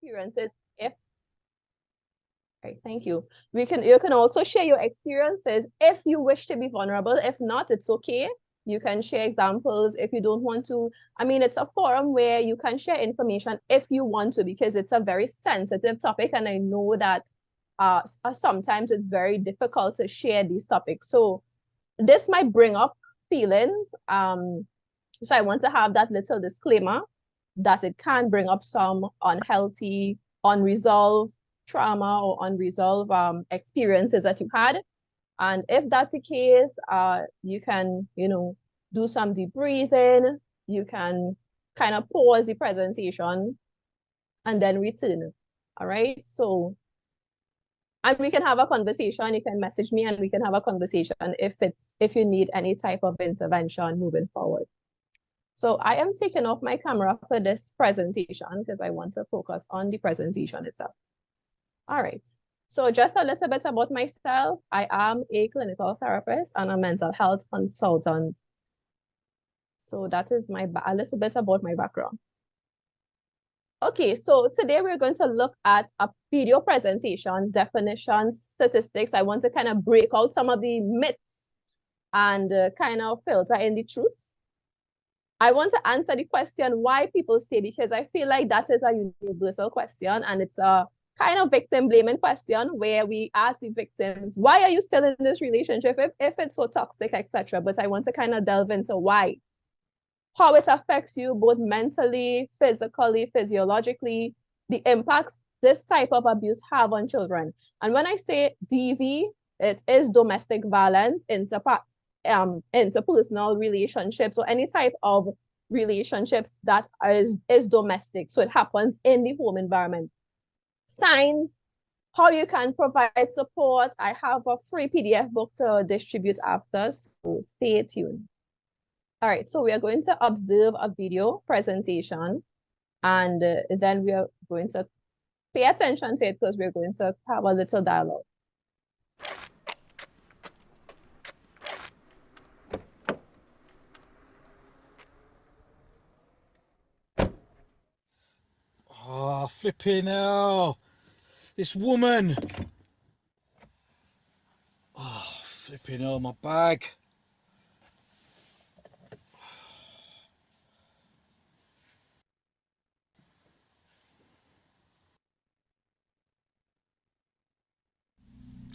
experiences if right, thank you. You can also share your experiences if you wish to be vulnerable. If not, it's okay. You can share examples if you don't want to. I mean, it's a forum where you can share information if you want to, because it's a very sensitive topic, and I know that sometimes it's very difficult to share these topics. So this might bring up feelings. So I want to have that little disclaimer that it can bring up some unhealthy, unresolved trauma or unresolved experiences that you had. And if that's the case, you can, do some deep breathing. You can kind of pause the presentation and then return. All right. So, and we can have a conversation. You can message me and we can have a conversation if you need any type of intervention moving forward. So I am taking off my camera for this presentation because I want to focus on the presentation itself. All right. So just a little bit about myself. I am a clinical therapist and a mental health consultant. So that is a little bit about my background. Okay, so today we're going to look at a video presentation, definitions, statistics. I want to kind of break out some of the myths and kind of filter in the truths. I want to answer the question why people stay, because I feel like that is a universal question, and it's a kind of victim blaming question where we ask the victims, why are you still in this relationship if it's so toxic, etc. But I want to kind of delve into why, how it affects you both mentally, physically, physiologically, the impacts this type of abuse have on children. And when I say DV, it is domestic violence, interpersonal relationships, or any type of relationships that is domestic. So it happens in the home environment. Signs, how you can provide support. I have a free PDF book to distribute after, so stay tuned. All right, so we are going to observe a video presentation, and then we are going to pay attention to it because we're going to have a little dialogue. Oh, flipping hell. This woman. Oh, flipping hell, my bag.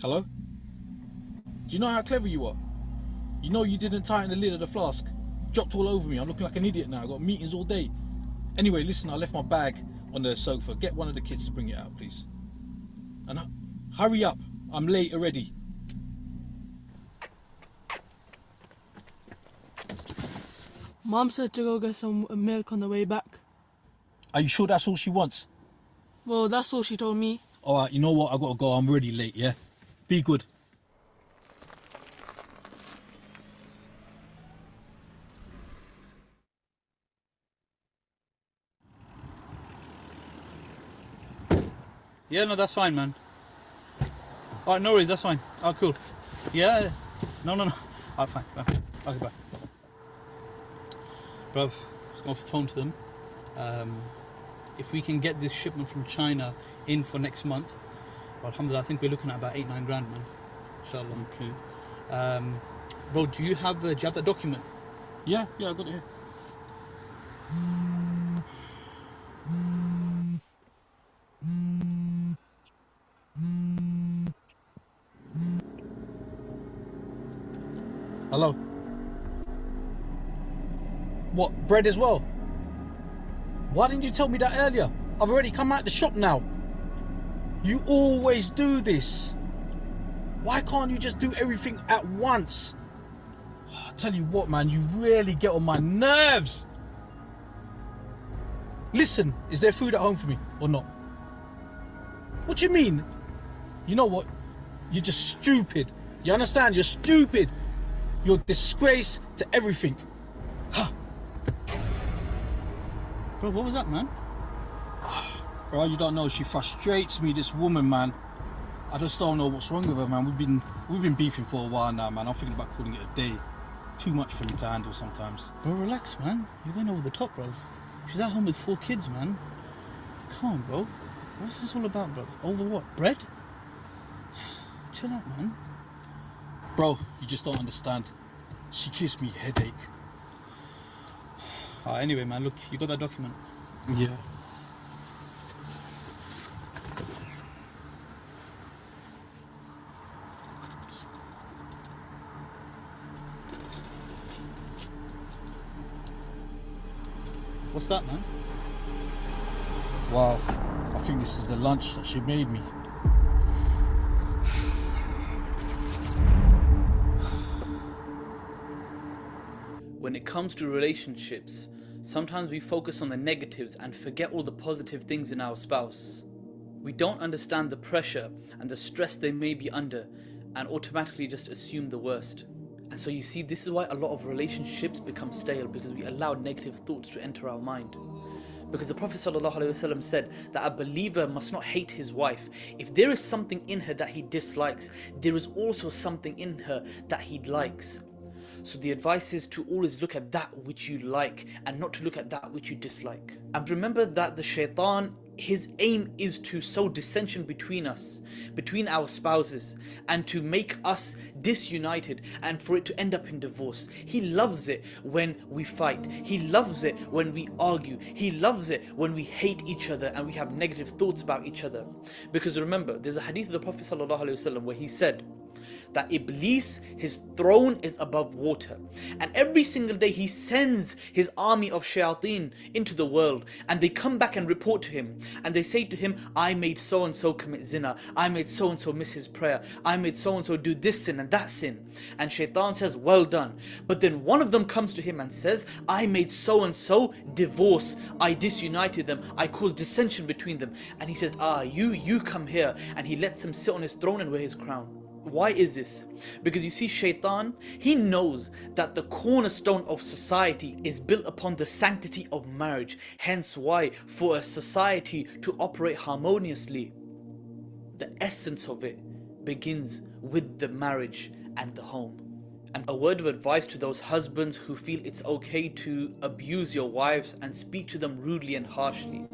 Hello? Do you know how clever you are? You know you didn't tighten the lid of the flask. Dropped all over me. I'm looking like an idiot now. I've got meetings all day. Anyway, listen, I left my bag on the sofa. Get one of the kids to bring it out, please. And hurry up. I'm late already. Mom said to go get some milk on the way back. Are you sure that's all she wants? Well, that's all she told me. Alright, you know what? I gotta go. I'm already late, yeah? Be good. Yeah, no, that's fine, man. Alright, no worries, that's fine. Oh, cool. Yeah, no. Alright, fine. Okay, bye. Bruv, let's go off the phone to them. If we can get this shipment from China in for next month, well, alhamdulillah, I think we're looking at about 8-9 grand, man. Inshallah. Okay. Bro, do you have that document? Yeah, I got it here. Hello? What, bread as well? Why didn't you tell me that earlier? I've already come out the shop now. You always do this. Why can't you just do everything at once? I tell you what, man, you really get on my nerves. Listen, is there food at home for me or not? What do you mean? You know what? You're just stupid. You understand? You're stupid. You're a disgrace to everything. Bro, what was that, man? Bro, you don't know. She frustrates me, this woman, man. I just don't know what's wrong with her, man. We've been beefing for a while now, man. I'm thinking about calling it a day. Too much for me to handle sometimes. Bro, relax, man. You're going over the top, bro. She's at home with 4 kids, man. Come on, bro. What's this all about, bro? Over what? Bread? Chill out, man. Bro, you just don't understand. She gives me headache. Anyway, man, look, you got that document? Yeah. What's that, man? Wow. I think this is the lunch that she made me. When it comes to relationships, sometimes we focus on the negatives and forget all the positive things in our spouse. We don't understand the pressure and the stress they may be under and automatically just assume the worst. And so you see, this is why a lot of relationships become stale, because we allow negative thoughts to enter our mind. Because the Prophet ﷺ said that a believer must not hate his wife. If there is something in her that he dislikes, there is also something in her that he likes. So the advice is to always look at that which you like and not to look at that which you dislike. And remember that the shaitan, his aim is to sow dissension between us, between our spouses, and to make us disunited and for it to end up in divorce. He loves it when we fight. He loves it when we argue. He loves it when we hate each other and we have negative thoughts about each other. Because remember, there's a hadith of the Prophet ﷺ where he said that Iblis, his throne is above water, and every single day he sends his army of shayateen into the world, and they come back and report to him, and they say to him, I made so and so commit zina, I made so and so miss his prayer, I made so and so do this sin and that sin. And shaitan says, well done. But then one of them comes to him and says, I made so and so divorce, I disunited them, I caused dissension between them. And he says, you come here. And he lets him sit on his throne and wear his crown. Why is this? Because you see, shaitan, he knows that the cornerstone of society is built upon the sanctity of marriage. Hence why, for a society to operate harmoniously, the essence of it begins with the marriage and the home. And a word of advice to those husbands who feel it's okay to abuse your wives and speak to them rudely and harshly.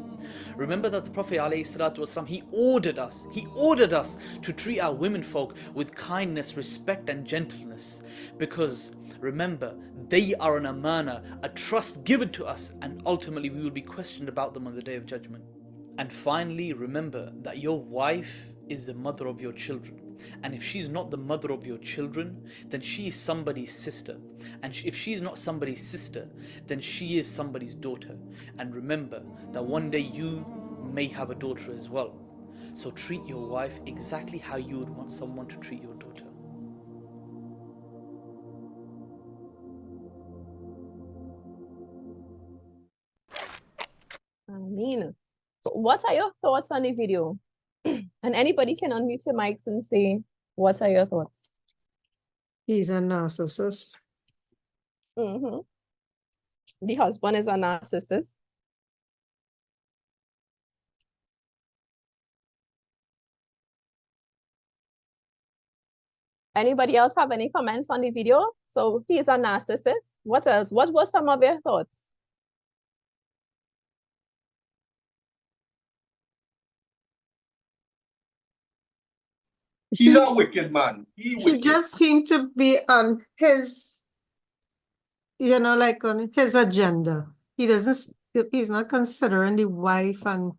Remember that the Prophet ﷺ, he ordered us to treat our women folk with kindness, respect and gentleness. Because remember, they are an amana, a trust given to us, and ultimately we will be questioned about them on the Day of Judgment. And finally, remember that your wife is the mother of your children. And if she's not the mother of your children, then she is somebody's sister. And if she's not somebody's sister, then she is somebody's daughter. And remember that one day you may have a daughter as well. So treat your wife exactly how you would want someone to treat your daughter. I mean, so what are your thoughts on the video? And anybody can unmute your mics and say, what are your thoughts? He's a narcissist. The husband is a narcissist. Anybody else have any comments on the video? So he's a narcissist. What else? What were some of your thoughts? He's a wicked man. He Wicked. just seemed to be on his, like on his agenda. He's not considering the wife and,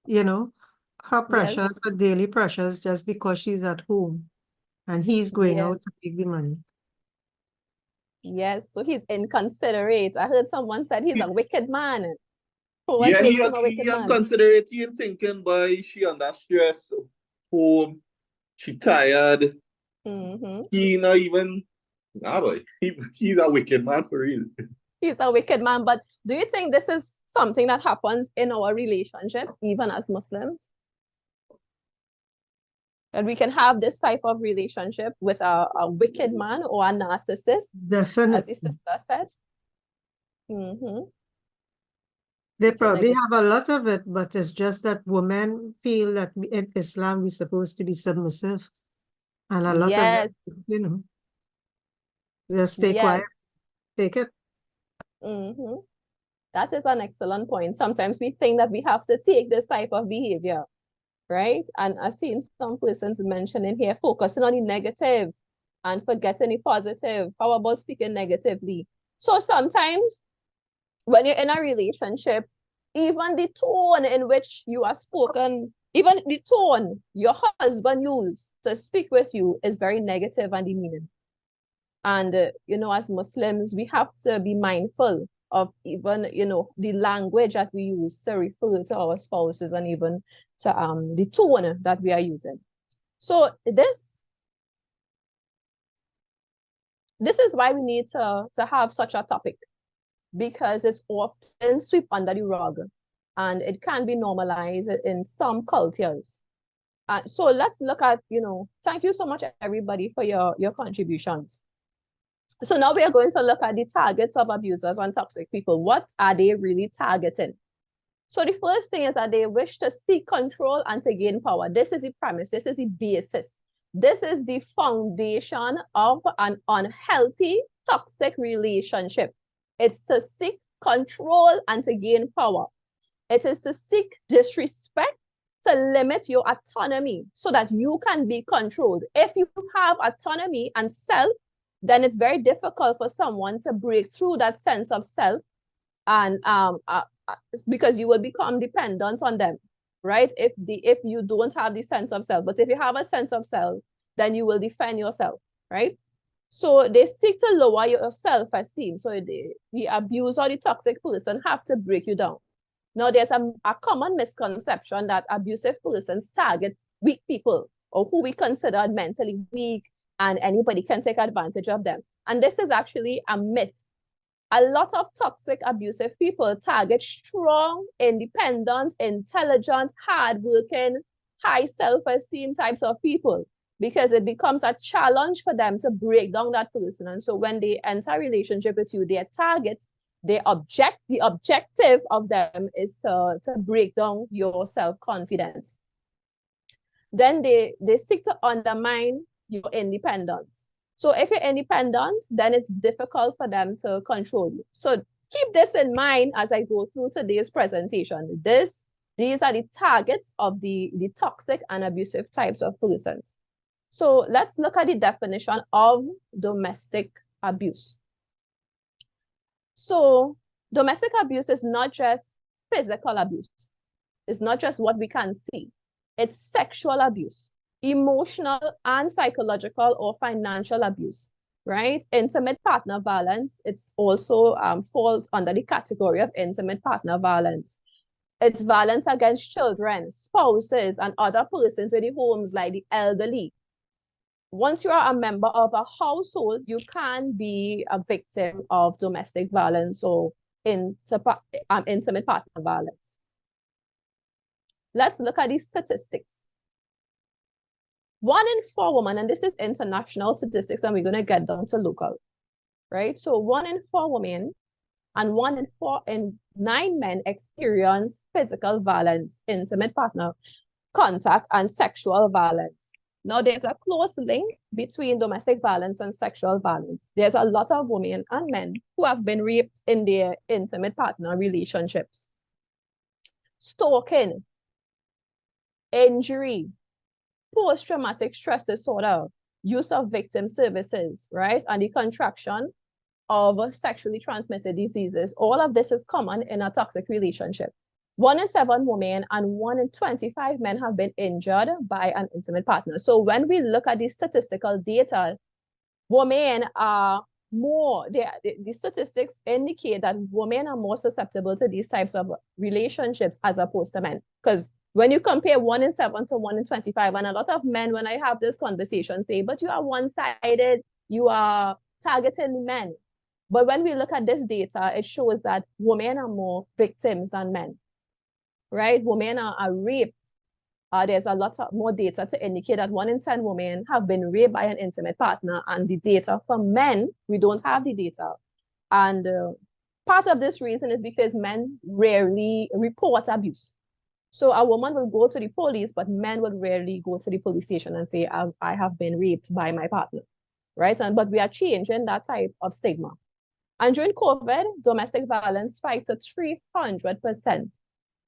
her pressures, her daily pressures, just because she's at home and he's going out to make the money. Yes, so he's inconsiderate. I heard someone said he's a wicked man. What Yeah, makes him a wicked he man? inconsiderate. He thinking by she under stress, home, she tired. He not even, boy, he's a wicked man for real. He's a wicked man, but do you think this is something that happens in our relationships, even as Muslims? That we can have this type of relationship with a wicked man or a narcissist, Definitely. as the sister said? They probably have a lot of it, but it's just that women feel that in Islam we're supposed to be submissive. And a lot of it, just stay quiet, take it. That is an excellent point. Sometimes we think that we have to take this type of behavior. right? And I've seen some persons mentioning here, focusing on the negative and forgetting the positive. How about speaking negatively? So sometimes when you're in a relationship, even the tone in which you are spoken, even the tone your husband used to speak with you is very negative and demeaning. And, as Muslims, we have to be mindful of even, the language that we use to refer to our spouses and even to the tone that we are using. So this is why we need to have such a topic, because it's often swept under the rug and it can be normalized in some cultures. So let's look at, thank you so much, everybody, for your contributions. So now we are going to look at the targets of abusers and toxic people. What are they really targeting? So the first thing is that they wish to seek control and to gain power. This is the premise. This is the basis. This is the foundation of an unhealthy, toxic relationship. It's to seek control and to gain power. It is to seek disrespect, to limit your autonomy so that you can be controlled. If you have autonomy and self, then it's very difficult for someone to break through that sense of self, and because you will become dependent on them, right? If you don't have the sense of self. But if you have a sense of self, then you will defend yourself, right? So they seek to lower your self-esteem. So the abuser or the toxic person have to break you down. Now, there's a common misconception that abusive persons target weak people, or who we consider mentally weak, and anybody can take advantage of them. And this is actually a myth. A lot of toxic, abusive people target strong, independent, intelligent, hardworking, high self-esteem types of people, because it becomes a challenge for them to break down that person. And so when they enter a relationship with you, their target, the objective of them is to break down your self-confidence. Then they seek to undermine your independence. So if you're independent, then it's difficult for them to control you. So keep this in mind as I go through today's presentation. These are the targets of the toxic and abusive types of persons. So let's look at the definition of domestic abuse. So domestic abuse is not just physical abuse. It's not just what we can see. It's sexual abuse, emotional and psychological or financial abuse, right? Intimate partner violence, it's also falls under the category of intimate partner violence. It's violence against children, spouses, and other persons in the homes, like the elderly. Once you are a member of a household, you can be a victim of domestic violence or intimate partner violence. Let's look at these statistics. 1 in 4 women, and this is international statistics, and we're going to get down to local, right? So 1 in 4 women and 1 in 9 men experience physical violence, intimate partner contact, and sexual violence. Now, there's a close link between domestic violence and sexual violence. There's a lot of women and men who have been raped in their intimate partner relationships. Stalking, injury, post-traumatic stress disorder, use of victim services, right? And the contraction of sexually transmitted diseases. All of this is common in a toxic relationship. 1 in 7 women and 1 in 25 men have been injured by an intimate partner. So when we look at the statistical data, women are more, the statistics indicate that women are more susceptible to these types of relationships as opposed to men. Because when you compare 1 in 7 to 1 in 25, and a lot of men, when I have this conversation, say, but you are one-sided, you are targeting men. But when we look at this data, it shows that women are more victims than men, right? Women are raped. There's a lot more data to indicate that 1 in 10 women have been raped by an intimate partner, and the data for men, we don't have the data. And part of this reason is because men rarely report abuse. So a woman will go to the police, but men would rarely go to the police station and say, I have been raped by my partner, right? But we are changing that type of stigma. And during COVID, domestic violence spiked to 300%.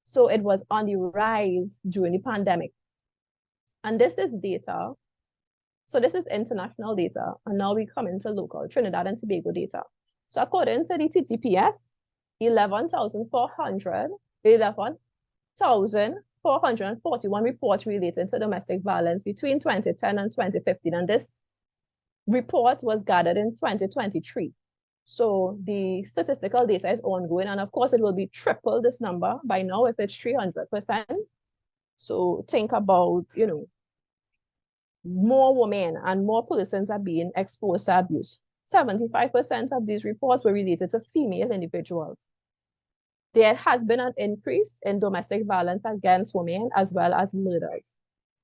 So it was on the rise during the pandemic. And this is data. So this is international data. And now we come into local Trinidad and Tobago data. So according to the TTPS, 11,441 reports related to domestic violence between 2010 and 2015. And this report was gathered in 2023. So the statistical data is ongoing. And of course, it will be triple this number by now if it's 300%. So think about, you know, more women and more persons are being exposed to abuse. 75% of these reports were related to female individuals. There has been an increase in domestic violence against women as well as murders.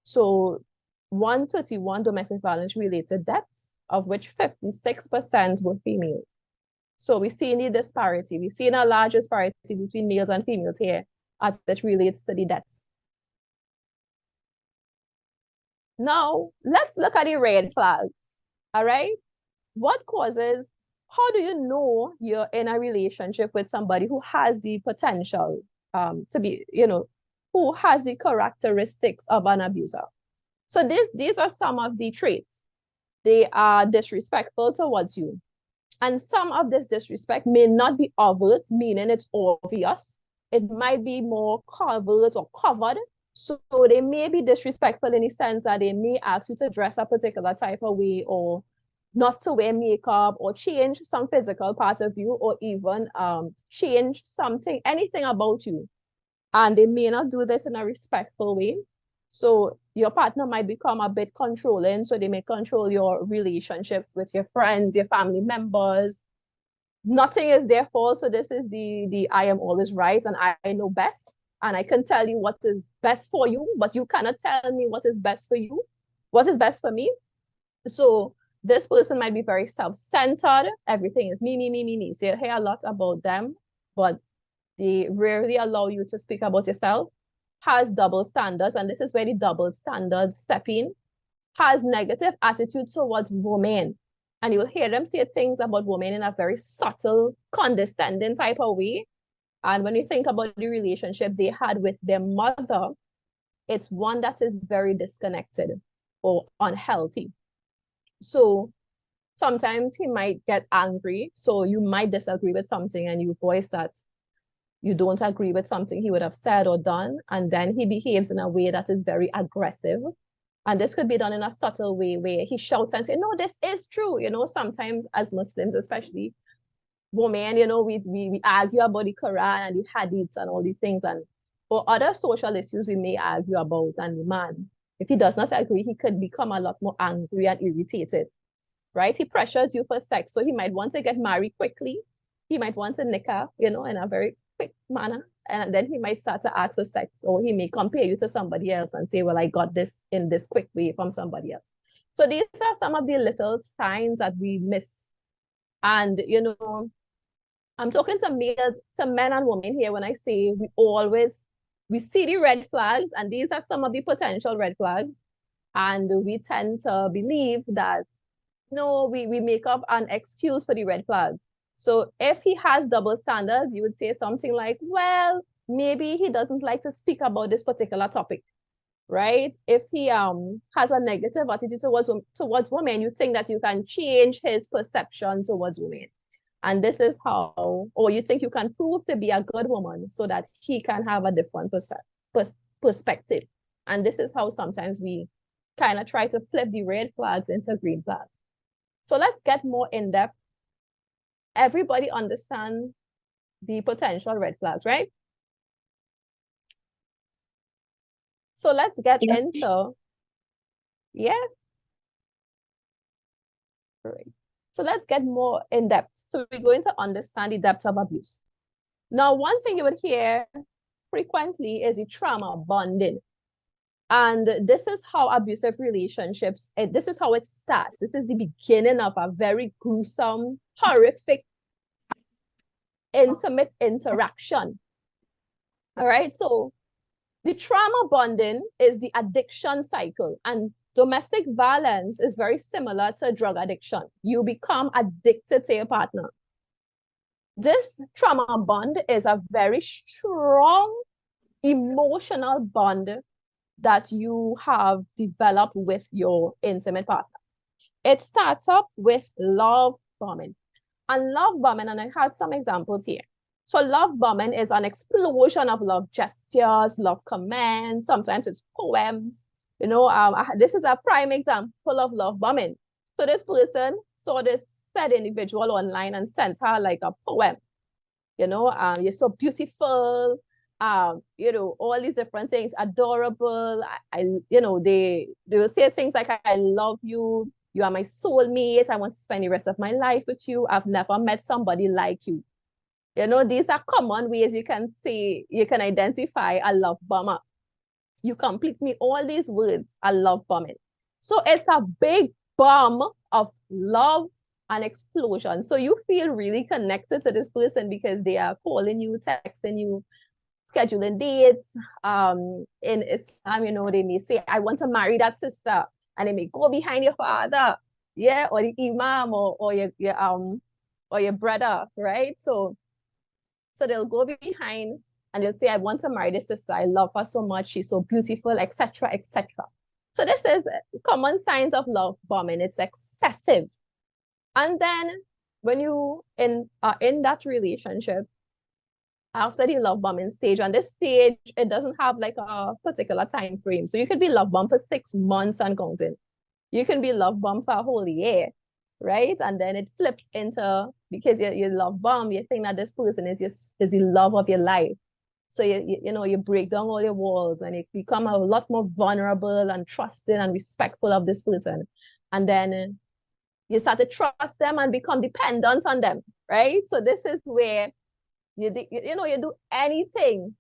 So 131 domestic violence related deaths, of which 56% were female. So we see the disparity. We see a large disparity between males and females here as it relates to the deaths. Now, let's look at the red flags, all right? What causes, how do you know you're in a relationship with somebody who has the potential to be, you know, who has the characteristics of an abuser? So these are some of the traits. They are disrespectful towards you. And some of this disrespect may not be overt, meaning it's obvious. It might be more covert or covered. So they may be disrespectful in the sense that they may ask you to dress a particular type of way, or not to wear makeup, or change some physical part of you, or even change something, anything about you. And they may not do this in a respectful way. So your partner might become a bit controlling. So they may control your relationships with your friends, your family members. Nothing is their fault. So this is the I am always right and I know best. And I can tell you what is best for you, but you cannot tell me what is best for you, what is best for me. So this person might be very self-centered. Everything is me, me, me, me, me. So you hear a lot about them, but they rarely allow you to speak about yourself. Has double standards, and this is where the double standards step in. Has negative attitude towards women. And you'll hear them say things about women in a very subtle, condescending type of way. And when you think about the relationship they had with their mother, it's one that is very disconnected or unhealthy. So sometimes he might get angry. So you might disagree with something and you voice that you don't agree with something he would have said or done. And then he behaves in a way that is very aggressive. And this could be done in a subtle way where he shouts and says, no, this is true. You know, sometimes as Muslims, especially, women, you know, we argue about the Quran and the hadiths and all these things, and for other social issues we may argue about. And the man, if he does not agree, he could become a lot more angry and irritated, right? He pressures you for sex, so he might want to get married quickly. He might want to nikah, you know, in a very quick manner, and then he might start to ask for sex, or he may compare you to somebody else and say, well, I got this in this quick way from somebody else. So these are some of the little signs that we miss. And, you know, I'm talking to males, to men and women here when I say we see the red flags, and these are some of the potential red flags. And we tend to believe that, no, we make up an excuse for the red flags. So if he has double standards, you would say something like, well, maybe he doesn't like to speak about this particular topic, right? If he has a negative attitude towards women, you think that you can change his perception towards women. And this is how, or you think you can prove to be a good woman so that he can have a different perspective. And this is how sometimes we kind of try to flip the red flags into green flags. So let's get more in depth. Everybody understand the potential red flags, right? So let's get into, yeah. Great. So let's get more in depth. So we're going to understand the depth of abuse. Now, one thing you would hear frequently is the trauma bonding. And this is how abusive relationships, this is how it starts. This is the beginning of a very gruesome, horrific, intimate interaction. All right, so the trauma bonding is the addiction cycle, and domestic violence is very similar to drug addiction. You become addicted to your partner. This trauma bond is a very strong emotional bond that you have developed with your intimate partner. It starts up with love bombing. And love bombing, and I had some examples here. So love bombing is an explosion of love gestures, love commands. Sometimes it's poems. You know, this is a prime example of love bombing. So this person saw this said individual online and sent her like a poem. You know, you're so beautiful. You know, all these different things, adorable. You know, they will say things like, I love you. You are my soulmate. I want to spend the rest of my life with you. I've never met somebody like you. You know, these are common ways you can say, you can identify a love bomber. You complete me all these words, a love bombing. So it's a big bomb of love and explosion. So you feel really connected to this person because they are calling you, texting you, scheduling dates. In Islam, you know, they may say, I want to marry that sister. And they may go behind your father, yeah, or the imam or your brother, right? So they'll go behind and they'll say, I want to marry this sister. I love her so much. She's so beautiful, etc., etc. So this is common signs of love bombing. It's excessive. And then when you in that relationship, after the love bombing stage, on this stage, it doesn't have like a particular time frame. So you could be love bombed for 6 months and counting. You can be love bombed for a whole year, right? And then it flips into, because you love bomb, you think that this person is the love of your life. So you know, you break down all your walls and you become a lot more vulnerable and trusting and respectful of this person. And then you start to trust them and become dependent on them, right? So this is where you do anything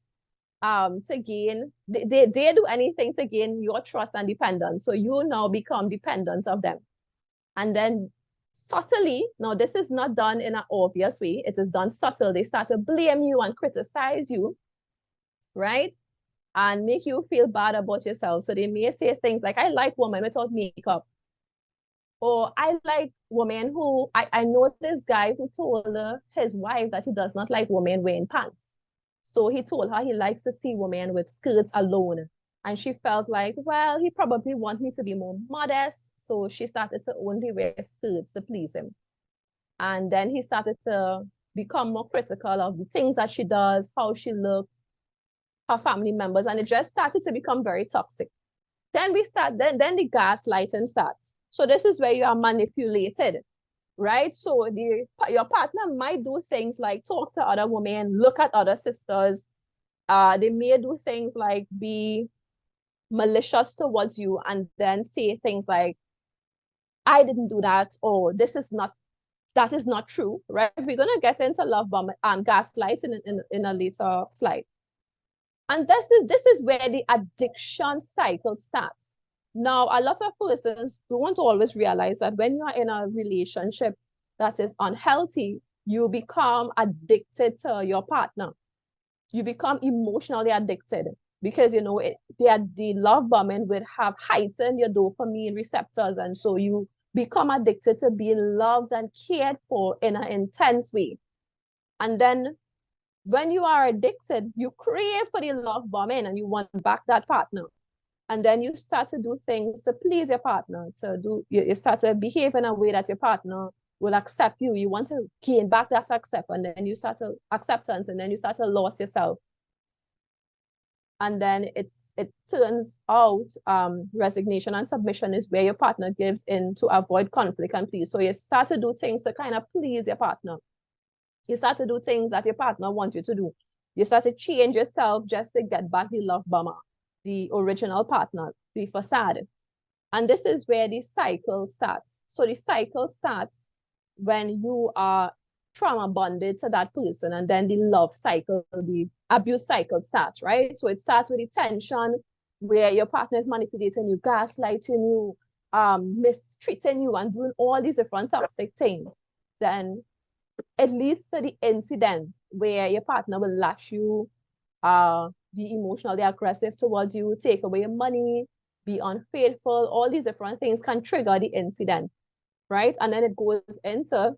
to gain, they do anything to gain your trust and dependence. So you now become dependent of them. And then subtly, now this is not done in an obvious way, it is done subtle. They start to blame you and criticize you, right? And make you feel bad about yourself. So they may say things like, I like women without makeup. Or I like women who, I know this guy who told his wife that he does not like women wearing pants. So he told her he likes to see women with skirts alone. And she felt like, well, he probably wants me to be more modest. So she started to only wear skirts to please him. And then he started to become more critical of the things that she does, how she looks, her family members. And it just started to become very toxic. Then then the gaslighting starts. So this is where you are manipulated, right? So your partner might do things like talk to other women, look at other sisters. They may do things like be malicious towards you and then say things like, I didn't do that, or that is not true, right? We're gonna get into love bomb gaslighting in a later slide. And this is where the addiction cycle starts. Now, a lot of persons don't always realize that when you are in a relationship that is unhealthy, you become addicted to your partner. You become emotionally addicted because, you know, the love bombing would have heightened your dopamine receptors. And so you become addicted to being loved and cared for in an intense way. And then when you are addicted, you crave for the love bombing and you want back that partner. And then you start to do things to please your partner, you start to behave in a way that your partner will accept you. You want to gain back that acceptance, and then you start to acceptance, and then you start to lose yourself. And then it turns out resignation and submission is where your partner gives in to avoid conflict and please. So you start to do things to kind of please your partner. You start to do things that your partner wants you to do. You start to change yourself just to get back the love bomber, the original partner, the facade. And this is where the cycle starts. So the cycle starts when you are trauma bonded to that person, and then the love cycle, the abuse cycle starts, right? So it starts with the tension where your partner is manipulating you, gaslighting you, mistreating you, and doing all these different toxic things. Then it leads to the incident where your partner will lash you, be emotionally aggressive towards you, take away your money, be unfaithful. All these different things can trigger the incident, right? And then it goes into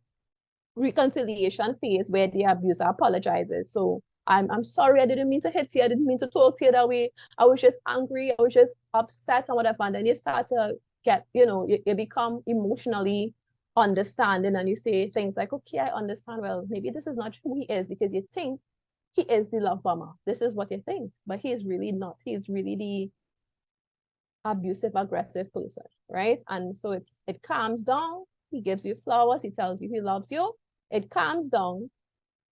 reconciliation phase where the abuser apologizes. So I'm sorry, I didn't mean to hit you, I didn't mean to talk to you that way. I was just angry, I was just upset and whatever. And then you start to get, you become emotionally understanding, and you say things like, okay, I understand. Well, maybe this is not who he is, because you think he is the love bomber. This is what you think, but he is really not. He's really the abusive, aggressive person, right? And so it calms down. He gives you flowers. He tells you he loves you. It calms down,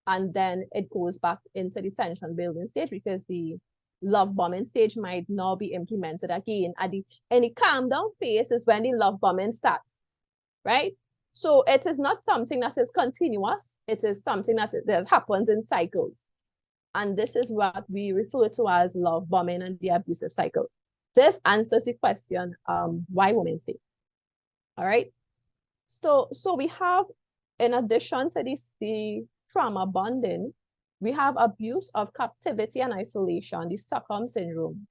and then it goes back into the tension building stage, because the love bombing stage might now be implemented again. And the calm down phase is when the love bombing starts, right? So it is not something that is continuous. It is something that happens in cycles. And this is what we refer to as love bombing and the abusive cycle. This answers the question, why women stay. All right. So we have, in addition to the trauma bonding, we have abuse of captivity and isolation, the Stockholm syndrome.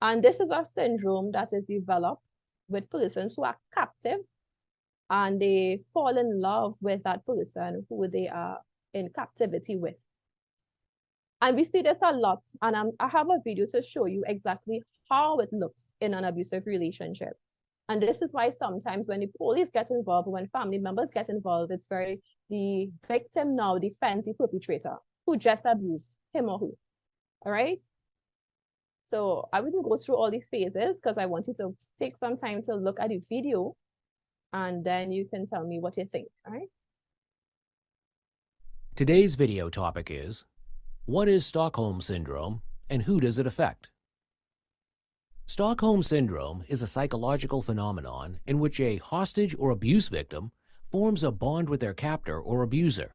And this is a syndrome that is developed with persons who are captive, and they fall in love with that person who they are in captivity with. And we see this a lot. And I have a video to show you exactly how it looks in an abusive relationship. And this is why sometimes when the police get involved, when family members get involved, it's the victim now defends the perpetrator who just abused him or her. All right? So I wouldn't go through all the phases, because I want you to take some time to look at the video, and then you can tell me what you think. All right? Today's video topic is, what is Stockholm Syndrome and who does it affect? Stockholm Syndrome is a psychological phenomenon in which a hostage or abuse victim forms a bond with their captor or abuser.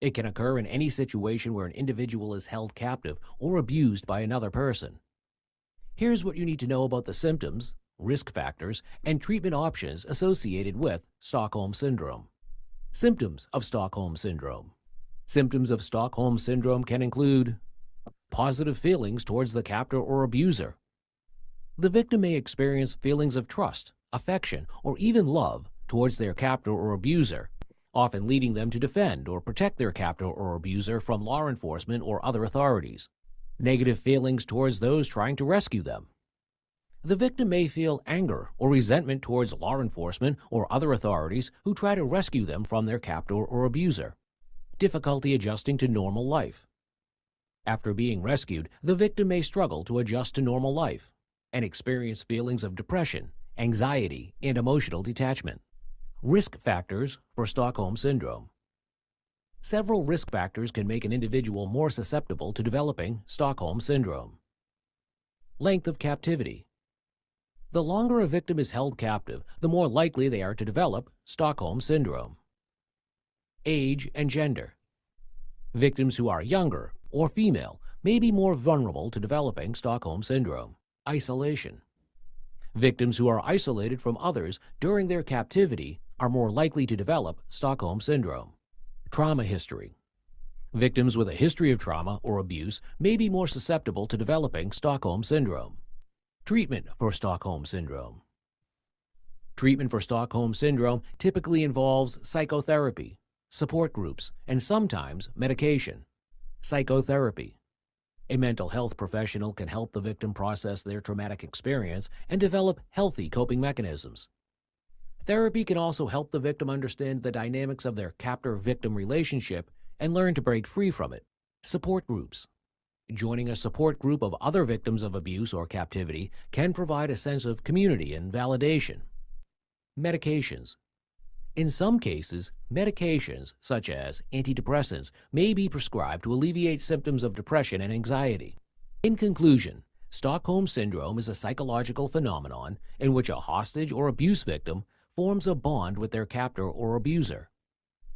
It can occur in any situation where an individual is held captive or abused by another person. Here's what you need to know about the symptoms, risk factors, and treatment options associated with Stockholm Syndrome. Symptoms of Stockholm Syndrome. Symptoms of Stockholm Syndrome can include positive feelings towards the captor or abuser. The victim may experience feelings of trust, affection, or even love towards their captor or abuser, often leading them to defend or protect their captor or abuser from law enforcement or other authorities. Negative feelings towards those trying to rescue them. The victim may feel anger or resentment towards law enforcement or other authorities who try to rescue them from their captor or abuser. Difficulty adjusting to normal life. After being rescued, the victim may struggle to adjust to normal life and experience feelings of depression, anxiety, and emotional detachment. Risk factors for Stockholm Syndrome. Several risk factors can make an individual more susceptible to developing Stockholm Syndrome. Length of captivity. The longer a victim is held captive, the more likely they are to develop Stockholm Syndrome. Age and gender. Victims who are younger or female may be more vulnerable to developing Stockholm Syndrome. Isolation. Victims who are isolated from others during their captivity are more likely to develop Stockholm Syndrome. Trauma history. Victims with a history of trauma or abuse may be more susceptible to developing Stockholm Syndrome. Treatment for Stockholm Syndrome. Treatment for Stockholm Syndrome typically involves psychotherapy, support groups, and sometimes medication. Psychotherapy. A mental health professional can help the victim process their traumatic experience and develop healthy coping mechanisms. Therapy can also help the victim understand the dynamics of their captor-victim relationship and learn to break free from it. Support groups. Joining a support group of other victims of abuse or captivity can provide a sense of community and validation. Medications. In some cases, medications, such as antidepressants, may be prescribed to alleviate symptoms of depression and anxiety. In conclusion, Stockholm Syndrome is a psychological phenomenon in which a hostage or abuse victim forms a bond with their captor or abuser.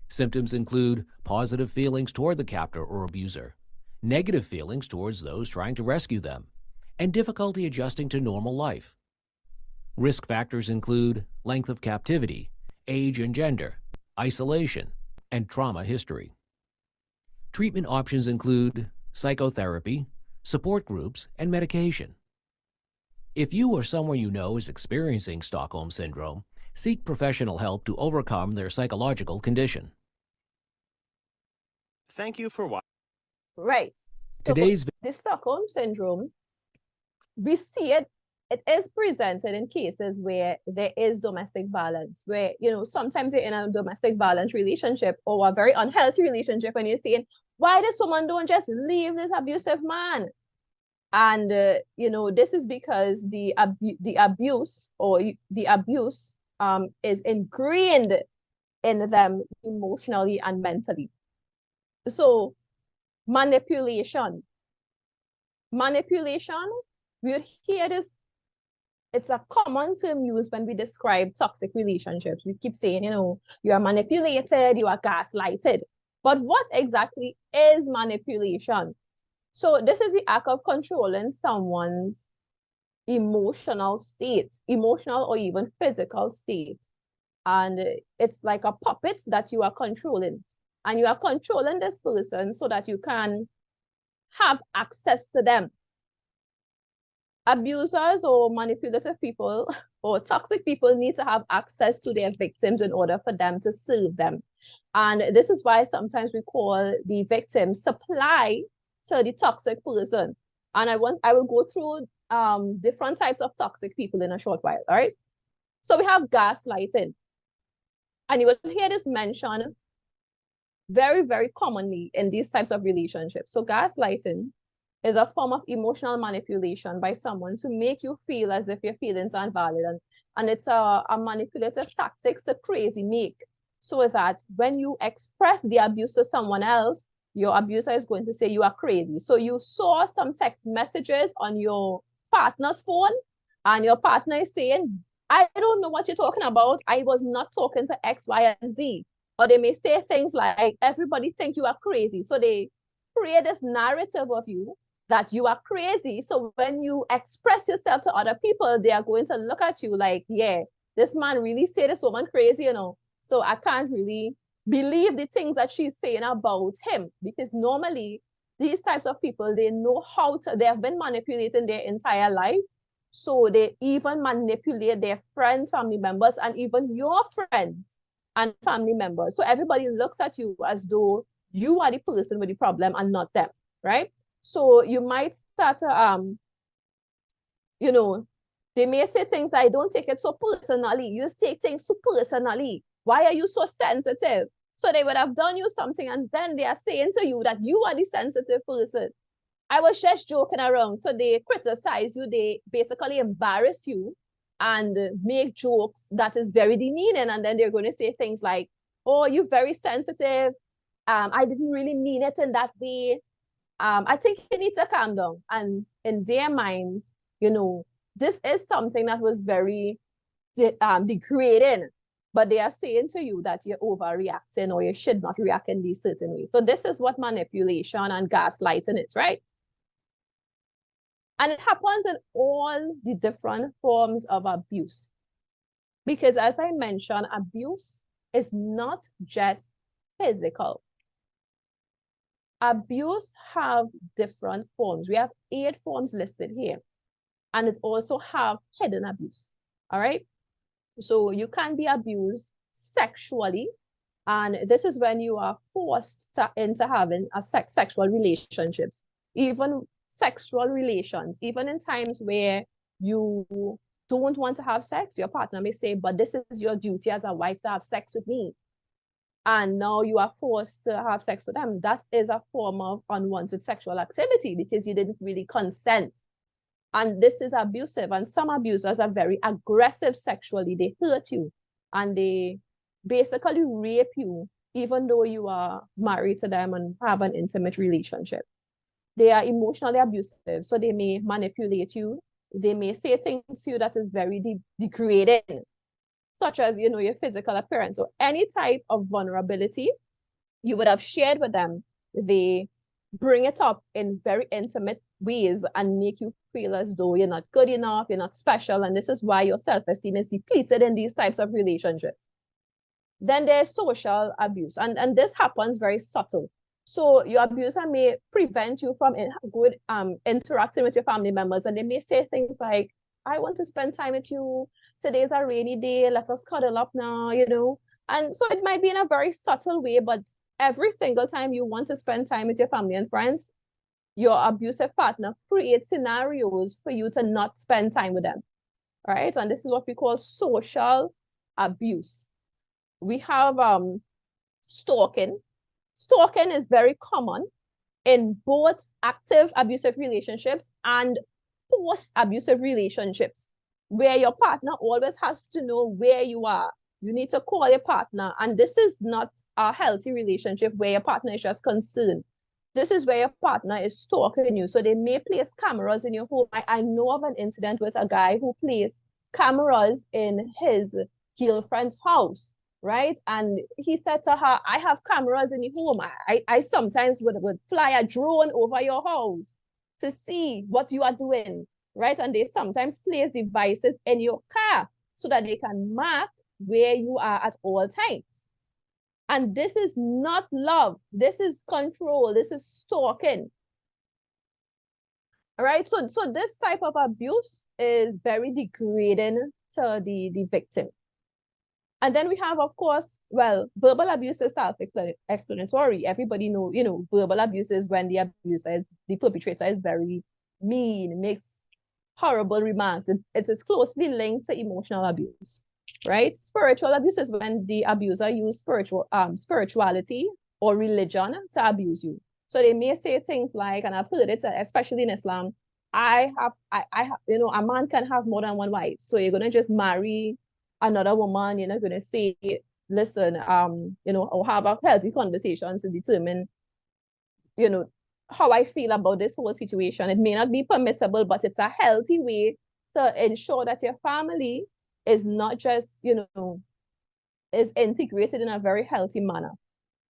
Symptoms include positive feelings toward the captor or abuser, negative feelings towards those trying to rescue them, and difficulty adjusting to normal life. Risk factors include length of captivity, age and gender, isolation, and trauma history. Treatment options include psychotherapy, support groups, and medication. If you or someone you know is experiencing Stockholm Syndrome, seek professional help to overcome their psychological condition. Thank you for watching. Right. So Today's the Stockholm Syndrome, we see it is presented in cases where there is domestic violence, where, you know, sometimes you're in a domestic violence relationship or a very unhealthy relationship, and you're saying, why this woman don't just leave this abusive man? And, you know, this is because the abuse is ingrained in them emotionally and mentally. So manipulation, we hear this. It's a common term used when we describe toxic relationships. We keep saying, you know, you are manipulated, you are gaslighted. But what exactly is manipulation? So this is the act of controlling someone's emotional state, emotional or even physical state. And it's like a puppet that you are controlling. And you are controlling this person so that you can have access to them. Abusers or manipulative people or toxic people need to have access to their victims in order for them to serve them. And this is why sometimes we call the victim supply to the toxic person. And I will go through different types of toxic people in a short while. All right. So we have gaslighting. And you will hear this mentioned very, very commonly in these types of relationships. So gaslighting is a form of emotional manipulation by someone to make you feel as if your feelings aren't valid. And it's a manipulative tactic to crazy make, so that when you express the abuse to someone else, your abuser is going to say you are crazy. So you saw some text messages on your partner's phone, and your partner is saying, I don't know what you're talking about. I was not talking to X, Y, and Z. Or they may say things like, everybody think you are crazy. So they create this narrative of you that you are crazy. So when you express yourself to other people, they are going to look at you like, yeah, this man really said this woman crazy, you know. So I can't really believe the things that she's saying about him, because normally these types of people, they know how to, they have been manipulating their entire life. So they even manipulate their friends, family members, and even your friends and family members. So everybody looks at you as though you are the person with the problem and not them, right? So you might start to, you know, they may say things like, don't take it so personally. You just take things so personally. Why are you so sensitive? So they would have done you something, and then they are saying to you that you are the sensitive person. I was just joking around. So they criticize you. They basically embarrass you and make jokes that is very demeaning. And then they're going to say things like, oh, you're very sensitive. I didn't really mean it in that way. I think you need to calm down. And in their minds, you know, this is something that was very degrading, but they are saying to you that you're overreacting or you should not react in these certain ways. So this is what manipulation and gaslighting is, right? And it happens in all the different forms of abuse. Because as I mentioned, abuse is not just physical. Abuse have different forms. We have 8 forms listed here. And it also have hidden abuse. All right. So you can be abused sexually. And this is when you are forced into having a sexual relationships, even sexual relations, even in times where you don't want to have sex, your partner may say, but this is your duty as a wife to have sex with me. And now you are forced to have sex with them. That is a form of unwanted sexual activity because you didn't really consent. And this is abusive. And some abusers are very aggressive sexually. They hurt you and they basically rape you, even though you are married to them and have an intimate relationship. They are emotionally abusive. So they may manipulate you. They may say things to you that is very degrading, such as, you know, your physical appearance or any type of vulnerability you would have shared with them. They bring it up in very intimate ways and make you feel as though you're not good enough, you're not special, and this is why your self-esteem is depleted in these types of relationships. Then there's social abuse, and this happens very subtle. So your abuser may prevent you from good interacting with your family members, and they may say things like, I want to spend time with you. Today's a rainy day. Let us cuddle up now, you know. And so it might be in a very subtle way, but every single time you want to spend time with your family and friends, your abusive partner creates scenarios for you to not spend time with them, right? And this is what we call social abuse. We have stalking. Stalking is very common in both active abusive relationships and post-abusive relationships, where your partner always has to know where you are. You need to call your partner, and this is not a healthy relationship where your partner is just concerned. This is where your partner is stalking you. So they may place cameras in your home. I know of an incident with a guy who placed cameras in his girlfriend's house, right? And he said to her, I have cameras in the home. I sometimes would fly a drone over your house to see what you are doing, right? And they sometimes place devices in your car so that they can mark where you are at all times. And this is not love. This is control. This is stalking. All right. So this type of abuse is very degrading to the victim. And then we have, of course, well, verbal abuse is self-explanatory. Everybody know, verbal abuse is when the perpetrator is very mean, makes horrible remarks. It is closely linked to emotional abuse, right? Spiritual abuse is when the abuser uses spirituality or religion to abuse you. So they may say things like, and I've heard it, especially in Islam, I have, a man can have more than one wife. So you're gonna just marry another woman. You're not gonna say, listen, or have a healthy conversation to determine, how I feel about this whole situation. It may not be permissible, but it's a healthy way to ensure that your family is not just, is integrated in a very healthy manner,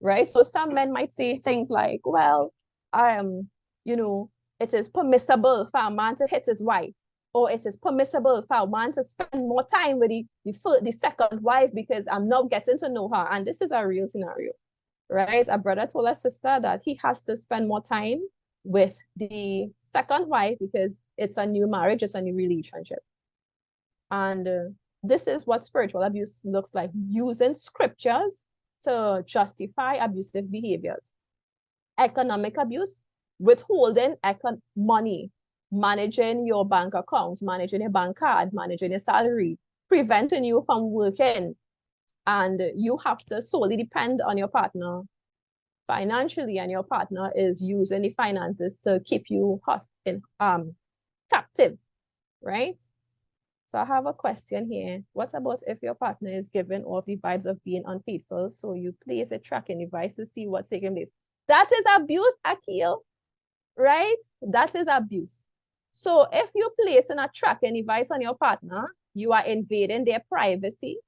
right? So some men might say things like, well, it is permissible for a man to hit his wife, or it is permissible for a man to spend more time with the second wife because I'm not getting to know her. And this is a real scenario, right? A brother told a sister that he has to spend more time with the second wife because it's a new marriage, it's a new relationship. And this is what spiritual abuse looks like, using scriptures to justify abusive behaviors. Economic abuse, withholding money, managing your bank accounts, managing your bank card, managing your salary, preventing you from working, and you have to solely depend on your partner financially, and your partner is using the finances to keep you captive, right? So I have a question here. What about if your partner is giving off the vibes of being unfaithful, so you place a tracking device to see what's taking place? That is abuse, Akil, right? That is abuse. So if you place a tracking device on your partner, you are invading their privacy,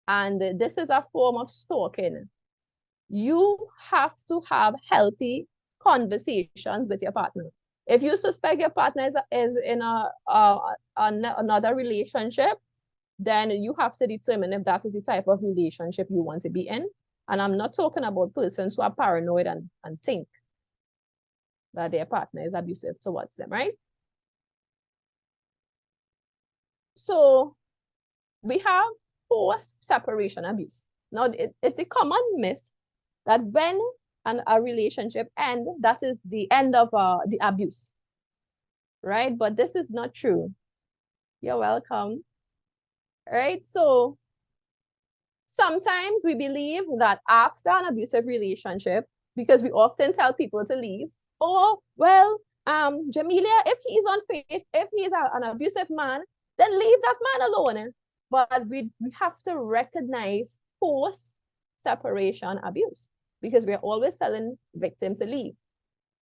and this is a form of stalking. You have to have healthy conversations with your partner. If you suspect your partner is in another relationship, then you have to determine if that is the type of relationship you want to be in. And I'm not talking about persons who are paranoid and think that their partner is abusive towards them, right? So we have post-separation abuse. Now, it's a common myth that when a relationship ends, that is the end of the abuse, right? But this is not true. You're welcome. Right? So sometimes we believe that after an abusive relationship, because we often tell people to leave, oh, well, Jamelia, if he's unfaithful, if he's an abusive man, then leave that man alone. But we have to recognize post-separation abuse, because we're always telling victims to leave.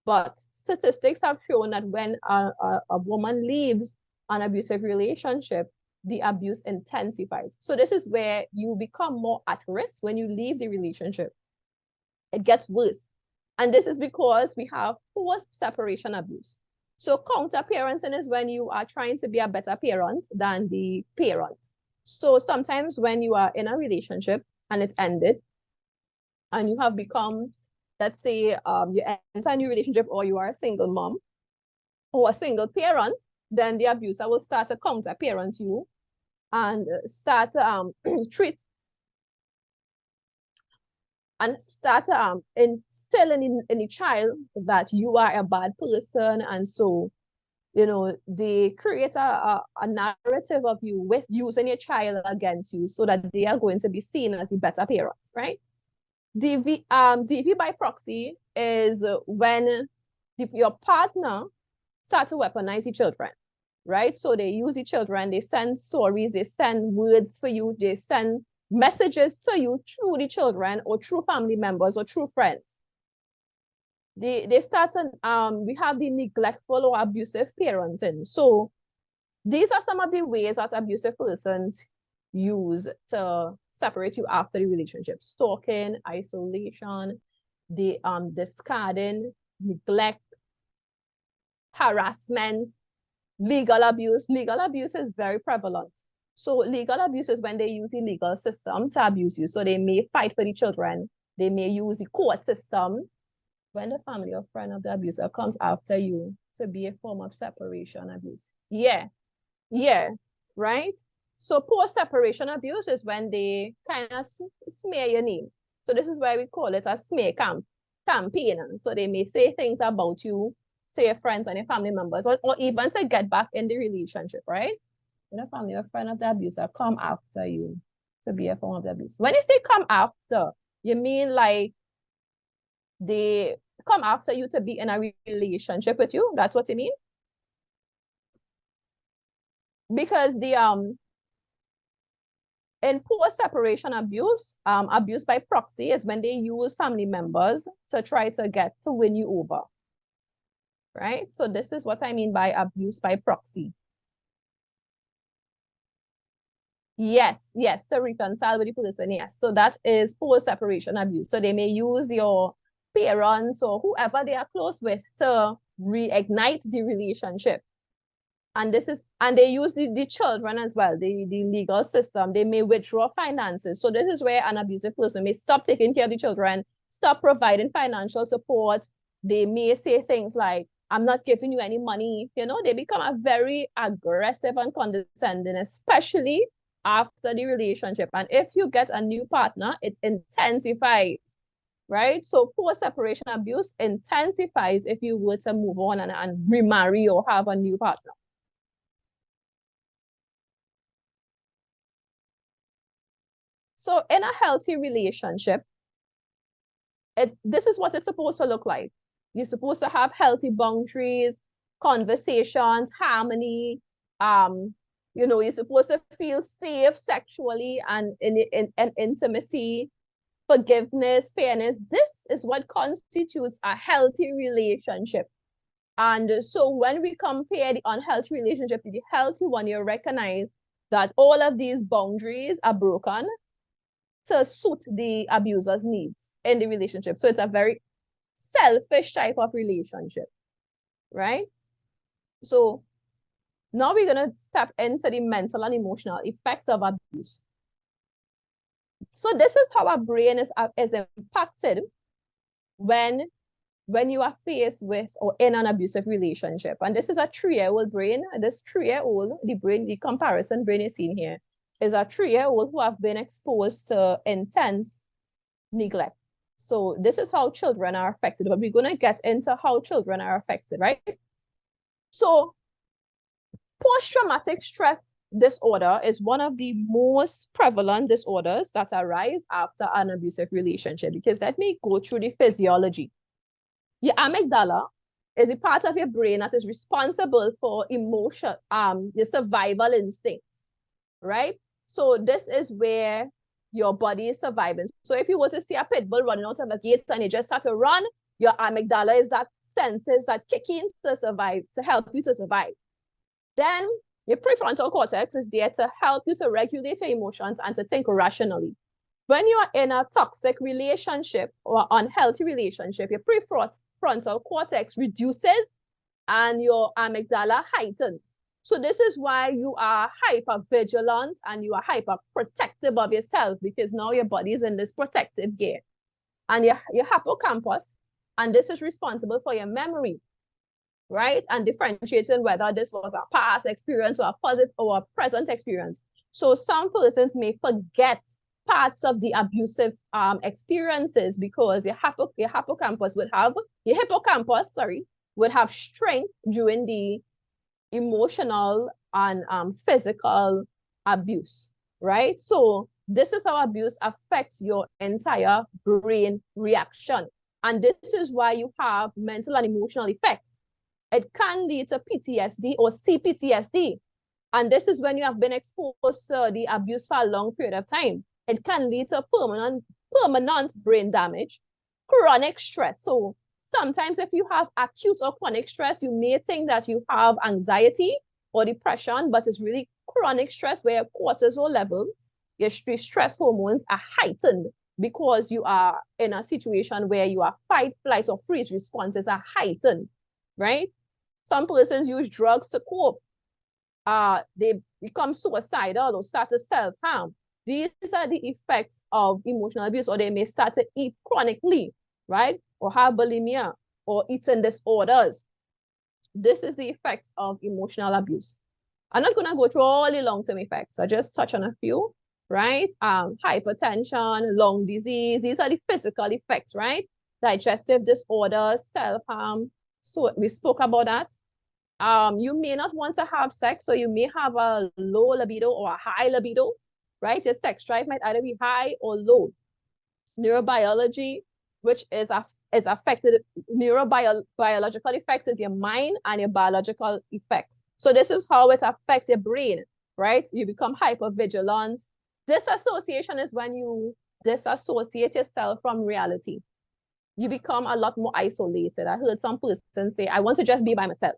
But statistics have shown that when a woman leaves an abusive relationship, the abuse intensifies. So this is where you become more at risk when you leave the relationship. It gets worse. And this is because we have post-separation abuse. So counter-parenting is when you are trying to be a better parent than the parent. So sometimes when you are in a relationship and it's ended, and you have become, let's say, you enter a new relationship, or you are a single mom or a single parent, then the abuser will start to counter-parent you and start to treat and start instilling in the child that you are a bad person. And so, you know, they create a narrative of you with using your child against you so that they are going to be seen as the better parents, right? DV by proxy is when your partner start to weaponize the children, right? So they use the children, they send stories, they send words for you, they send messages to you through the children or through family members or through friends. They start we have the neglectful or abusive parenting. So these are some of the ways that abusive persons use to separate you after the relationship: stalking, isolation, the discarding, neglect, harassment, legal abuse. Legal abuse is very prevalent. So legal abuse is when they use the legal system to abuse you. So they may fight for the children. They may use the court system. When the family or friend of the abuser comes after you, to be a form of separation abuse. Yeah, right? So post-separation abuse is when they kind of smear your name. So this is why we call it a smear campaign. So they may say things about you to your friends and your family members, or even to get back in the relationship, right? When a family or friend of the abuser come after you to be a form of the abuse. When you say come after, you mean like they come after you to be in a relationship with you? That's what you mean? Because the in post-separation abuse, abuse by proxy is when they use family members to try to win you over, right? So this is what I mean by abuse by proxy. Yes, to reconcile with the person, yes. So that is post-separation abuse. So they may use your parents or whoever they are close with to reignite the relationship. And they use the children as well, the legal system. They may withdraw finances. So this is where an abusive person may stop taking care of the children, stop providing financial support. They may say things like, I'm not giving you any money. You know, they become a very aggressive and condescending, especially after the relationship. And if you get a new partner, it intensifies, right? So post-separation abuse intensifies if you were to move on and remarry or have a new partner. So in a healthy relationship, this is what it's supposed to look like. You're supposed to have healthy boundaries, conversations, harmony. You know, you're supposed to feel safe sexually and in intimacy, forgiveness, fairness. This is what constitutes a healthy relationship. And so when we compare the unhealthy relationship to the healthy one, you recognize that all of these boundaries are broken to suit the abuser's needs in the relationship. So it's a very selfish type of relationship, right? So now we're going to step into the mental and emotional effects of abuse. So this is how our brain is impacted when you are faced with or in an abusive relationship. And this is a 3-year-old brain. This 3-year-old, the comparison brain is seen here, is a 3-year-old who have been exposed to intense neglect. So this is how children are affected, but we're going to get into how children are affected, right? So post-traumatic stress disorder is one of the most prevalent disorders that arise after an abusive relationship, because let me go through the physiology. Your amygdala is a part of your brain that is responsible for emotion, your survival instincts, right? So this is where your body is surviving. So if you were to see a pit bull running out of a gate and you just start to run, your amygdala is that senses that kick in to survive, to help you to survive. Then your prefrontal cortex is there to help you to regulate your emotions and to think rationally. When you are in a toxic relationship or unhealthy relationship, your prefrontal cortex reduces and your amygdala heightens. So this is why you are hyper vigilant and you are hyper protective of yourself, because now your body is in this protective gear. And your hippocampus, and this is responsible for your memory, right? And differentiating whether this was a past experience or a positive or a present experience. So some persons may forget parts of the abusive experiences, because your hippocampus would have strength during the emotional and physical abuse, right? So this is how abuse affects your entire brain reaction. And this is why you have mental and emotional effects. It can lead to PTSD or CPTSD. And this is when you have been exposed to the abuse for a long period of time. It can lead to permanent brain damage, chronic stress. So sometimes if you have acute or chronic stress, you may think that you have anxiety or depression, but it's really chronic stress where your cortisol levels, your stress hormones are heightened because you are in a situation where your fight, flight, or freeze responses are heightened, right? Some persons use drugs to cope. They become suicidal or start to self-harm. These are the effects of emotional abuse, or they may start to eat chronically, right? Or have bulimia or eating disorders. This is the effects of emotional abuse. I'm not going to go through all the long-term effects. So I just touch on a few, right? Hypertension, lung disease. These are the physical effects, right? Digestive disorders, self-harm. So we spoke about that. You may not want to have sex, so you may have a low libido or a high libido, right? Your sex drive might either be high or low. Neurobiology, which is affected, neurobiological effects is your mind and your biological effects. So this is how it affects your brain, right? You become hypervigilant. Disassociation is when you disassociate yourself from reality. You become a lot more isolated. I heard some persons say, I want to just be by myself.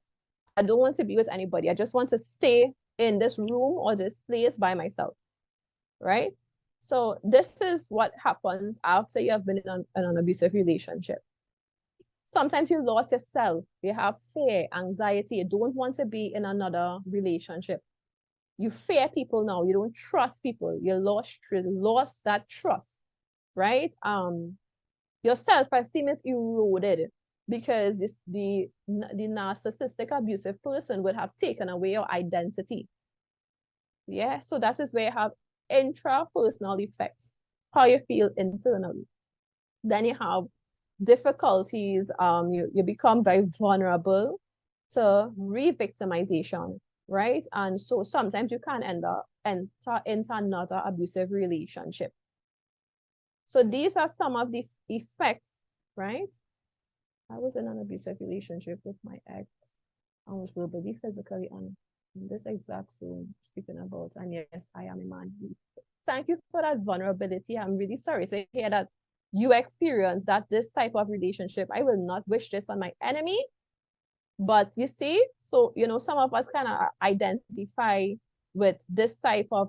I don't want to be with anybody. I just want to stay in this room or this place by myself, right? So this is what happens after you have been in an abusive relationship. Sometimes you lost yourself. You have fear, anxiety. You don't want to be in another relationship. You fear people now. You don't trust people. You lost that trust, right? Your self-esteem is eroded because the narcissistic abusive person would have taken away your identity. Yeah, so that is where you have intrapersonal effects, how you feel internally. Then you have difficulties, you become very vulnerable to re-victimization, right? And so sometimes you can enter into another abusive relationship. So these are some of the effects, right? I was in an abusive relationship with my ex. I was verbally, physically, and in this exact zone speaking about. And yes, I am a man. Thank you for that vulnerability. I'm really sorry to hear that you experienced this type of relationship. I will not wish this on my enemy. But you see, so, you know, some of us kind of identify with this type of,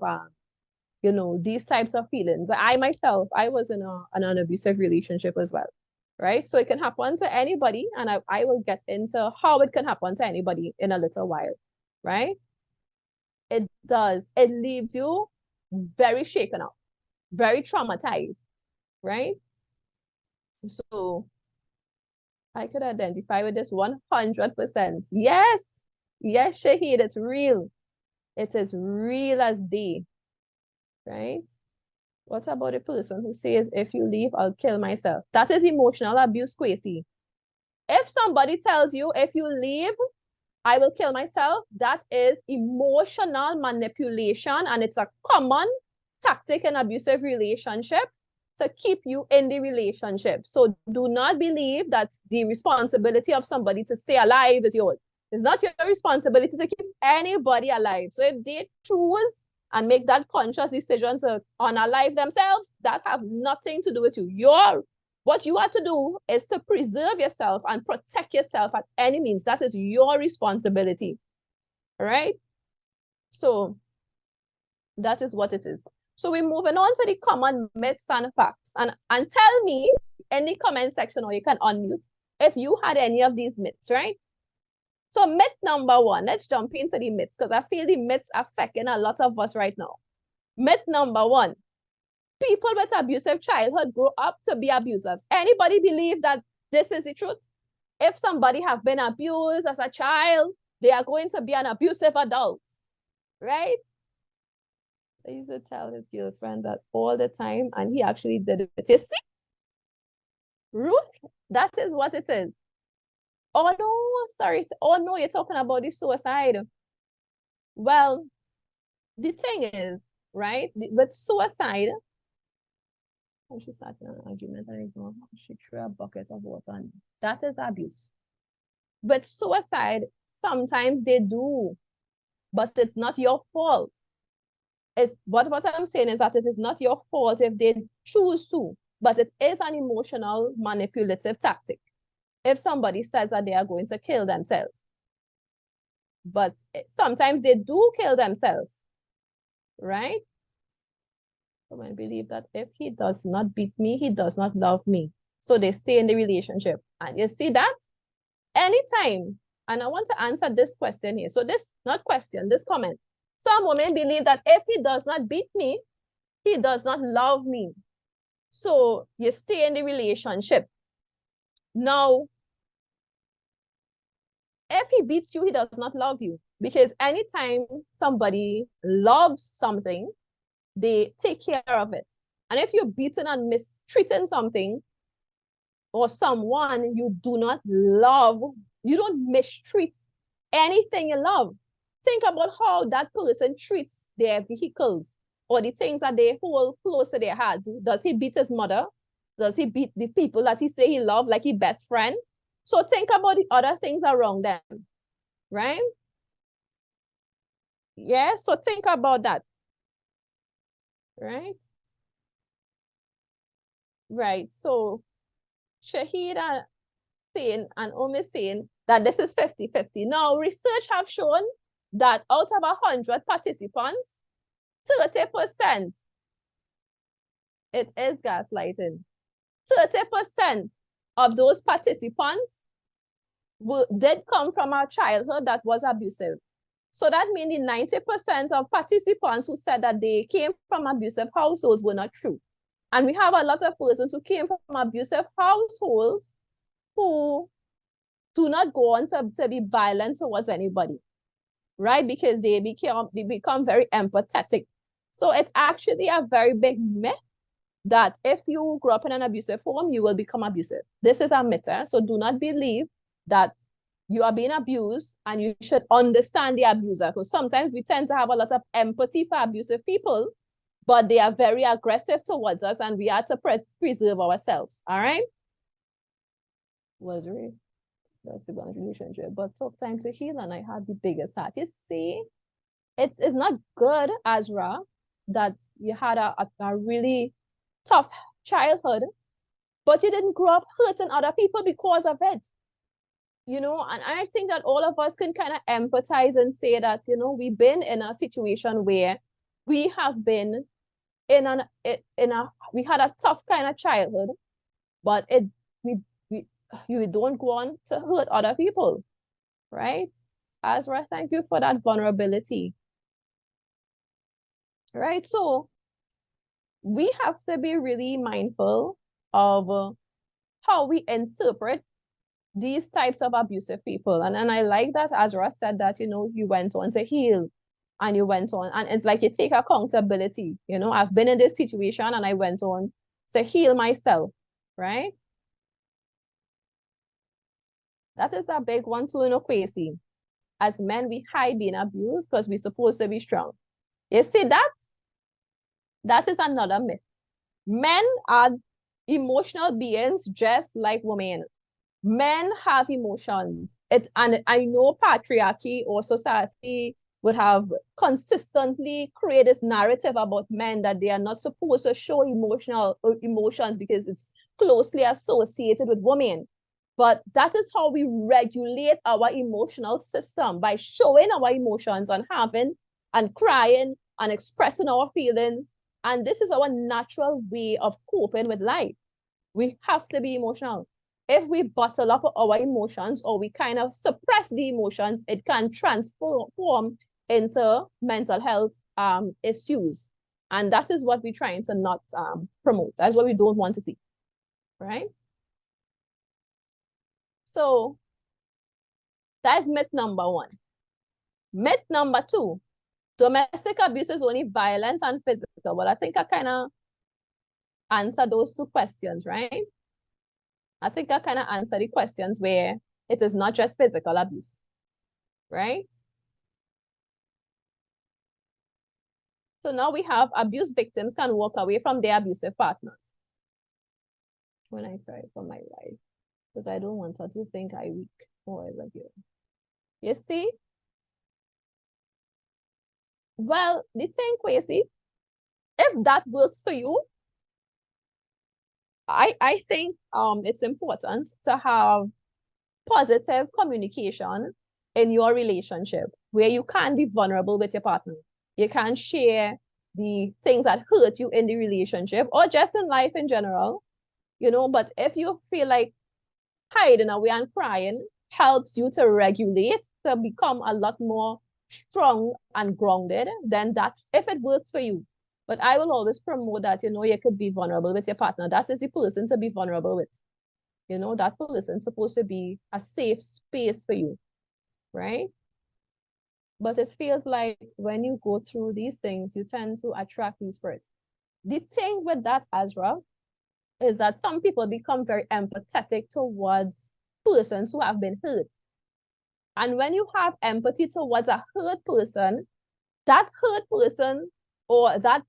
you know, these types of feelings. I myself, I was in an abusive relationship as well, right? So it can happen to anybody, and I will get into how it can happen to anybody in a little while, right? It does. It leaves you very shaken up, very traumatized, right? So I could identify with this 100%. Yes, yes, Shahid, it's real. It is real as day, right? What about a person who says, if you leave, I'll kill myself? That is emotional abuse, Kwesi. If somebody tells you, if you leave, I will kill myself, that is emotional manipulation, and it's a common tactic in abusive relationship to keep you in the relationship. So do not believe that the responsibility of somebody to stay alive is yours. It's not your responsibility to keep anybody alive. So if they choose and make that conscious decision to unalive themselves, that have nothing to do with you. What you have to do is to preserve yourself and protect yourself at any means. That is your responsibility. All right? So that is what it is. So we're moving on to the common myths and facts. And tell me in the comment section, or you can unmute, if you had any of these myths, right? So myth number one, let's jump into the myths, because I feel the myths are affecting a lot of us right now. Myth number one, people with abusive childhood grow up to be abusers. Anybody believe that this is the truth? If somebody have been abused as a child, they are going to be an abusive adult, right? I used to tell his girlfriend that all the time, and he actually did it. You see? Ruth, that is what it is. Oh no, sorry. Oh no, you're talking about the suicide. Well, the thing is, right, with suicide, and she started an argument, and she threw a bucket of water on me. That is abuse. With suicide, sometimes they do, but it's not your fault. What I'm saying is that it is not your fault if they choose to, but it is an emotional manipulative tactic. If somebody says that they are going to kill themselves, but sometimes they do kill themselves, right? Women believe that if he does not beat me, he does not love me. So they stay in the relationship. And you see that? Anytime, and I want to answer this question here. So this, not question, this comment. Some women believe that if he does not beat me, he does not love me. So you stay in the relationship. Now, if he beats you, he does not love you. Because anytime somebody loves something, they take care of it. And if you're beaten and mistreating something or someone you do not love, you don't mistreat anything you love. Think about how that person treats their vehicles or the things that they hold close to their hearts. Does he beat his mother? Does he beat the people that he say he love like his best friend? So think about the other things around them, right? Yeah, so think about that, right? Right, so Shahida saying and Omi saying that this is 50-50. Now, research have shown that out of 100 participants, 30%, it is gaslighting. 30% of those participants did come from our childhood that was abusive. So that means the 90% of participants who said that they came from abusive households were not true. And we have a lot of persons who came from abusive households who do not go on to be violent towards anybody, right? Because they become very empathetic. So it's actually a very big myth that if you grow up in an abusive home, you will become abusive. This is a myth. So do not believe that you are being abused and you should understand the abuser. Because sometimes we tend to have a lot of empathy for abusive people, but they are very aggressive towards us and we have to preserve ourselves. All right? Was really that's a bad relationship, but took time to heal and I had the biggest heart. You see, it's not good, Azra, that you had a really tough childhood, but you didn't grow up hurting other people because of it. You know, and I think that all of us can kind of empathize and say that, you know, we've been in a situation where we have been we had a tough kind of childhood, but you don't go on to hurt other people, right? Azra, thank you for that vulnerability. Right, so we have to be really mindful of how we interpret these types of abusive people. And I like that Azra said that, you know, you went on to heal and you went on, and it's like you take accountability. You know, I've been in this situation and I went on to heal myself, right? That is a big one too, you know, Kwesi. As men, we hide being abused because we're supposed to be strong. You see that? That is another myth. Men are emotional beings just like women. Men have emotions. And I know patriarchy or society would have consistently created this narrative about men that they are not supposed to show emotions because it's closely associated with women. But that is how we regulate our emotional system, by showing our emotions and having and crying and expressing our feelings. And this is our natural way of coping with life. We have to be emotional. If we bottle up our emotions or we kind of suppress the emotions, it can transform into mental health issues. And that is what we're trying to not promote. That's what we don't want to see, right? So that's myth number one. Myth number two, Domestic abuse is only violent and physical. Well, I think I kind of answer those two questions, right? I think I kind of answer the questions where it is not just physical abuse, right? So now we have abuse victims can walk away from their abusive partners. When I cry for my life, because I don't want her to think I weak or as a girl. You see? Well, the thing, Kwesi, if that works for you, I think it's important to have positive communication in your relationship where you can be vulnerable with your partner. You can share the things that hurt you in the relationship or just in life in general, you know. But if you feel like hiding away and crying helps you to regulate, to become a lot more strong and grounded, then that, if it works for you. But I will always promote that, you know, you could be vulnerable with your partner. That is the person to be vulnerable with. You know, that person is supposed to be a safe space for you, right? But it feels like when you go through these things, you tend to attract these spirits. The thing with that, Azra, is that some people become very empathetic towards persons who have been hurt. And when you have empathy towards a hurt person, that hurt person or that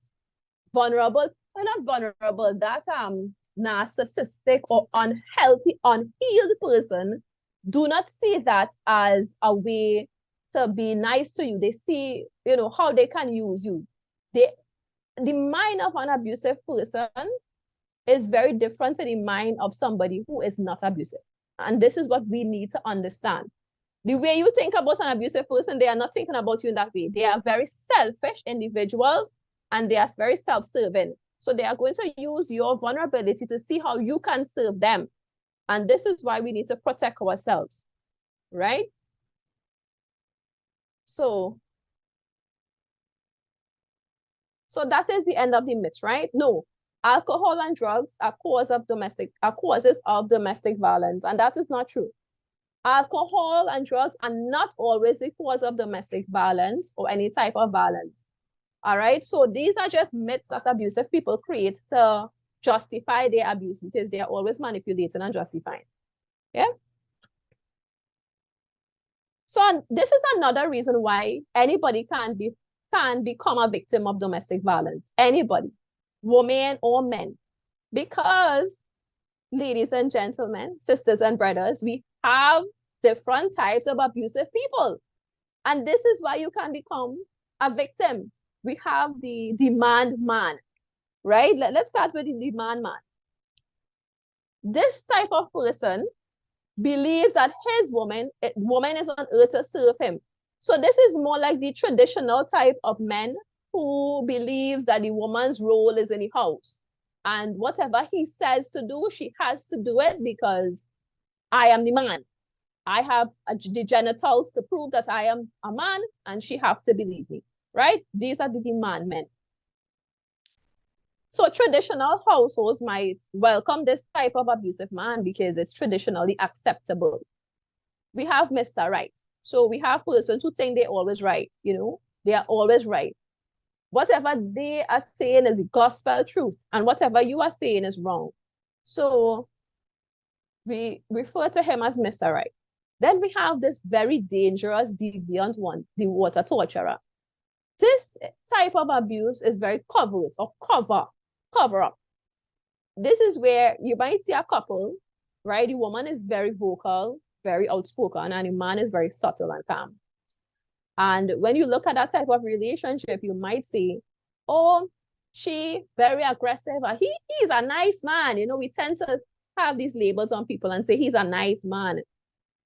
vulnerable, or not vulnerable, that narcissistic or unhealthy, unhealed person, do not see that as a way to be nice to you. They see, you know, how they can use you. The mind of an abusive person is very different to the mind of somebody who is not abusive. And this is what we need to understand. The way you think about an abusive person, they are not thinking about you in that way. They are very selfish individuals and they are very self-serving. So they are going to use your vulnerability to see how you can serve them. And this is why we need to protect ourselves, right? So that is the end of the myth, right? No, alcohol and drugs are causes of domestic violence, and that is not true. Alcohol and drugs are not always the cause of domestic violence or any type of violence. All right, so these are just myths that abusive people create to justify their abuse because they are always manipulating and justifying. Yeah. So this is another reason why anybody can become a victim of domestic violence. Anybody, women or men, because, ladies and gentlemen, sisters and brothers, we have different types of abusive people. And this is why you can become a victim. We have the demand man, right? Let's start with the demand man. This type of person believes that his woman is on earth to serve him. So this is more like the traditional type of men who believes that the woman's role is in the house. And whatever he says to do, she has to do it because I am the man. I have the genitals to prove that I am a man and she have to believe me, right? These are the demand men. So traditional households might welcome this type of abusive man because it's traditionally acceptable. We have Mr. Right. So we have persons who think they're always right, you know, they are always right. Whatever they are saying is the gospel truth, and whatever you are saying is wrong. So we refer to him as Mr. Right. Then we have this very dangerous, deviant one, the water torturer. This type of abuse is very covert or cover up. This is where you might see a couple, right? The woman is very vocal, very outspoken, and the man is very subtle and calm. And when you look at that type of relationship, you might say, oh, she very aggressive. He's a nice man. You know, we tend to have these labels on people and say he's a nice man.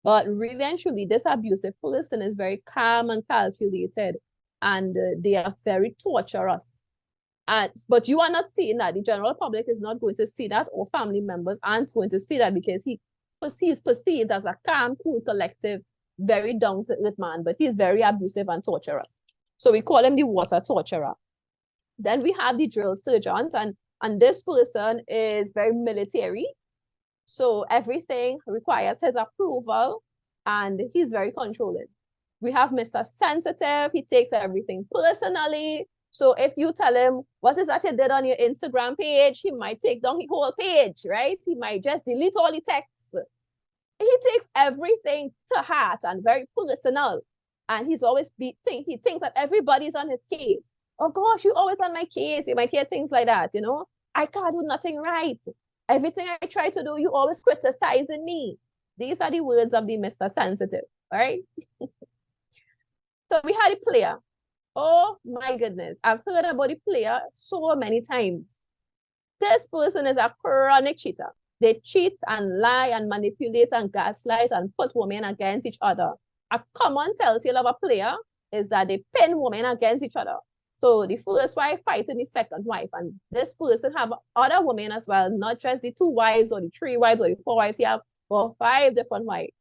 But really and truly, this abusive person is very calm and calculated, and they are very torturous. But you are not seeing that. The general public is not going to see that, or family members aren't going to see that because he's perceived as a calm, cool, collective, very down-to-earth man, but he's very abusive and torturous. So we call him the water torturer. Then we have the drill sergeant, and this person is very military. So everything requires his approval, and he's very controlling. We have Mr. Sensitive. He takes everything personally. So if you tell him, what is that you did on your Instagram page? He might take down the whole page, right? He might just delete all the texts. He takes everything to heart and very personal. And he's always he thinks that everybody's on his case. Oh gosh, you always on my case. You might hear things like that, you know? I can't do nothing right. Everything I try to do, you always criticizing me. These are the words of the Mr. Sensitive, all right? So we had a player. Oh my goodness. I've heard about the player so many times. This person is a chronic cheater. They cheat and lie and manipulate and gaslight and put women against each other. A common telltale of a player is that they pin women against each other. So the first wife fighting the second wife, and this person have other women as well, not just the 2 wives or the 3 wives or the 4 wives. He have 5 different wives.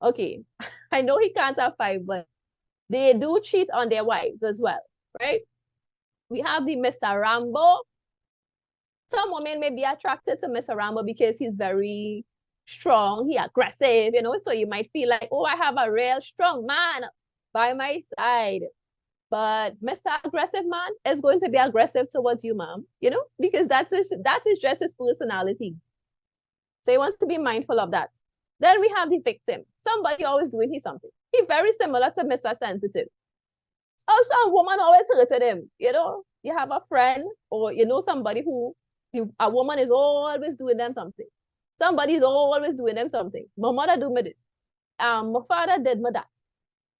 Okay, I know he can't have 5, but they do cheat on their wives as well, right? We have the Mr. Rambo. Some women may be attracted to Mr. Rambo because he's very strong, he's aggressive, you know, so you might feel like, oh, I have a real strong man by my side. But Mr. Aggressive Man is going to be aggressive towards you, ma'am, you know, because that is just his personality. So he wants to be mindful of that. Then we have the victim. Somebody always doing something. He's very similar to Mr. Sensitive. Also, a woman always hurted him, you know. You have a friend or, you know, somebody who, a woman is always doing them something. Somebody's always doing them something. My mother do me this. My father did me that.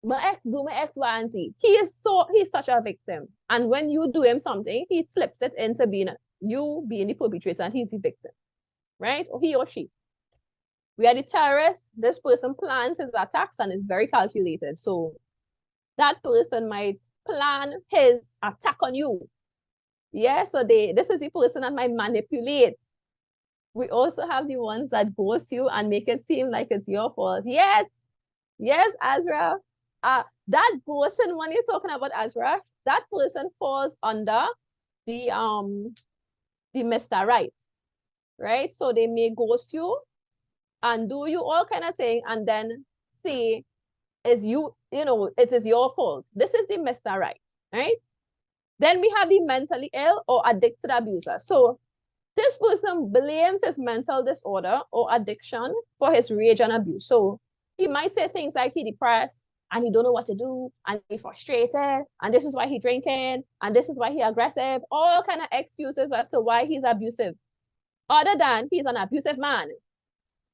My ex do my X, Y, and Z. He's such a victim. And when you do him something, he flips it into being the perpetrator and he's the victim. Right? Or he or she. We are the terrorists. This person plans his attacks and is very calculated. So that person might plan his attack on you. Yeah, so this is the person that might manipulate. We also have the ones that ghost you and make it seem like it's your fault. Yes, Azra. That person, when you're talking about Azra, that person falls under the Mr. Right, right? So they may ghost you and do you all kind of thing and then say, it is your fault. This is the Mr. Right, right? Then we have the mentally ill or addicted abuser. So this person blames his mental disorder or addiction for his rage and abuse. So he might say things like he's depressed and he don't know what to do and he's frustrated and this is why he's drinking and this is why he's aggressive. All kind of excuses as to why he's abusive. Other than he's an abusive man,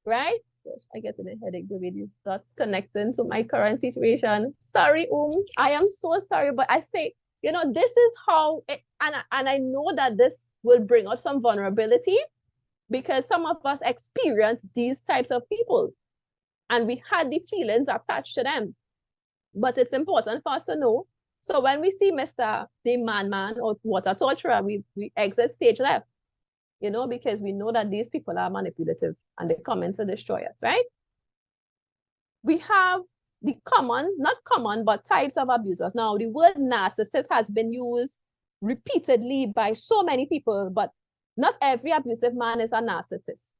right? Gosh, I get a headache the way these dots connecting to my current situation. Sorry, I am so sorry, but I say, you know, this is how, and I know that this will bring up some vulnerability because some of us experience these types of people and we had the feelings attached to them. But it's important for us to know. So when we see Mr. the man or water torturer, we exit stage left, you know, because we know that these people are manipulative and they come in to destroy us, right? We have the not common, but types of abusers. Now, the word narcissist has been used repeatedly by so many people, but not every abusive man is a narcissist.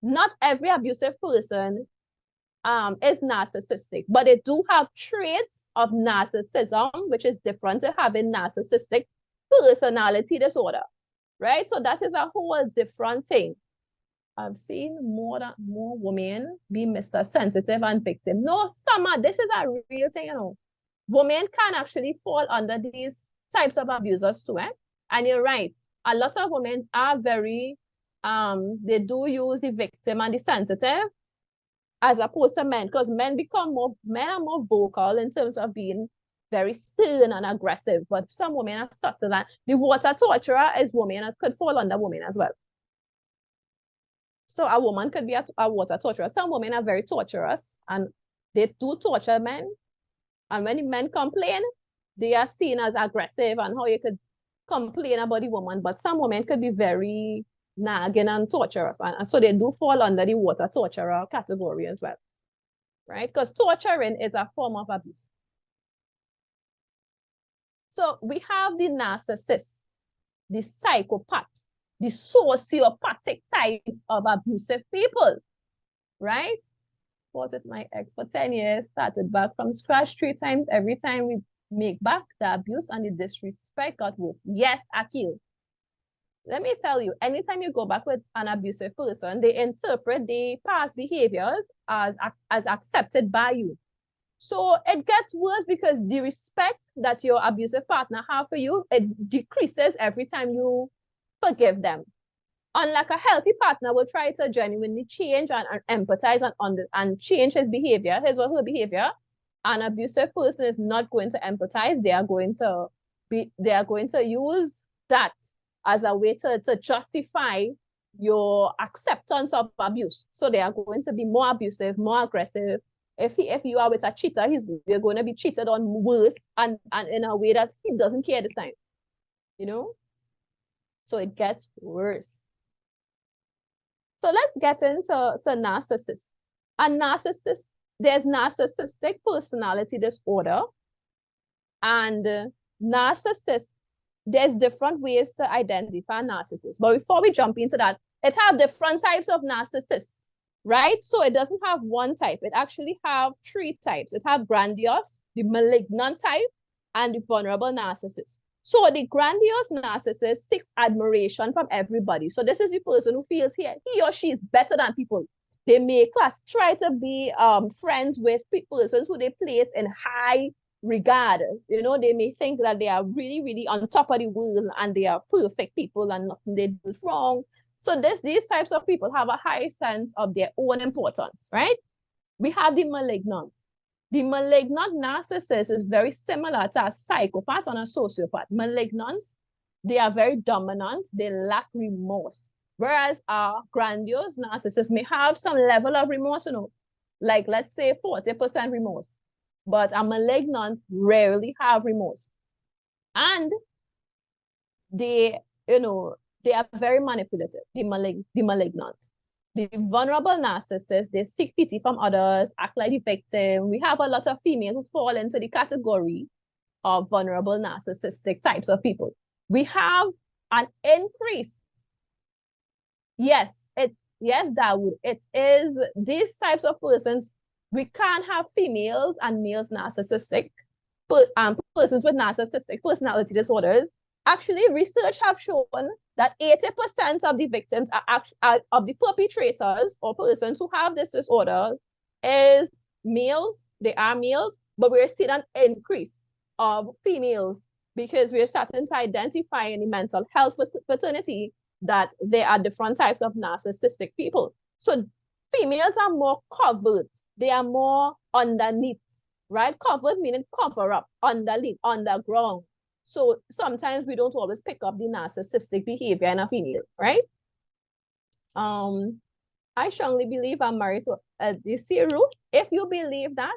Not every abusive person is narcissistic, but they do have traits of narcissism, which is different to having narcissistic personality disorder, right? So that is a whole different thing. I've seen more women be Mr. Sensitive and victim. No, Summer, this is a real thing, you know. Women can actually fall under these types of abusers too, eh? And you're right. A lot of women are very, they do use the victim and the sensitive as opposed to men, because men are more vocal in terms of being very stern and aggressive, but some women are subtle. And the water torturer is women and could fall under women as well. So a woman could be a water torturer. Some women are very torturous and they do torture men. And when the men complain, they are seen as aggressive and how you could complain about the woman. But some women could be very nagging and torturous. And so they do fall under the water torturer category as well, right? Because torturing is a form of abuse. So we have the narcissist, the psychopath, the sociopathic types of abusive people, right? fought with my ex for 10 years, started back from scratch 3 times. Every time we make back, the abuse and the disrespect got worse. Yes, Akil. Let me tell you, anytime you go back with an abusive person, they interpret the past behaviors as accepted by you. So it gets worse because the respect that your abusive partner have for you, it decreases every time you forgive them. Unlike a healthy partner will try to genuinely change and empathize and change his behavior, his or her behavior. An abusive person is not going to empathize. They are going to use that as a way to justify your acceptance of abuse. So they are going to be more abusive, more aggressive. If you are with a cheater, you're going to be cheated on worse and in a way that he doesn't care this time. You know? So it gets worse. So let's get into narcissists. A narcissist, there's narcissistic personality disorder. And narcissists, there's different ways to identify narcissists. But before we jump into that, it have different types of narcissists, right? So it doesn't have one type. It actually have 3 types. It have grandiose, the malignant type, and the vulnerable narcissist. So the grandiose narcissist seeks admiration from everybody. So this is the person who feels he or she is better than people. They may try to be friends with persons who they place in high regard. You know, they may think that they are really, really on top of the world and they are perfect people and nothing they do is wrong. So these types of people have a high sense of their own importance, right? We have the malignant. The malignant narcissist is very similar to a psychopath and a sociopath. Malignants, they are very dominant. They lack remorse. Whereas a grandiose narcissist may have some level of remorse, you know, like let's say 40% remorse. But a malignant rarely have remorse. And they are very manipulative, the malignant. The vulnerable narcissists, they seek pity from others, act like the victim. We have a lot of females who fall into the category of vulnerable narcissistic types of people. We have an increase. Yes, Dawood, it is these types of persons. We can't have females and males narcissistic, persons with narcissistic personality disorders. Actually, research have shown that 80% of the victims are of the perpetrators or persons who have this disorder is males. They are males, but we're seeing an increase of females because we're starting to identify in the mental health fraternity that there are different types of narcissistic people. So females are more covert. They are more underneath, right? Covert meaning cover up, underneath, underground. So sometimes we don't always pick up the narcissistic behavior in a female, right? I strongly believe I'm married to the Siru. If you believe that,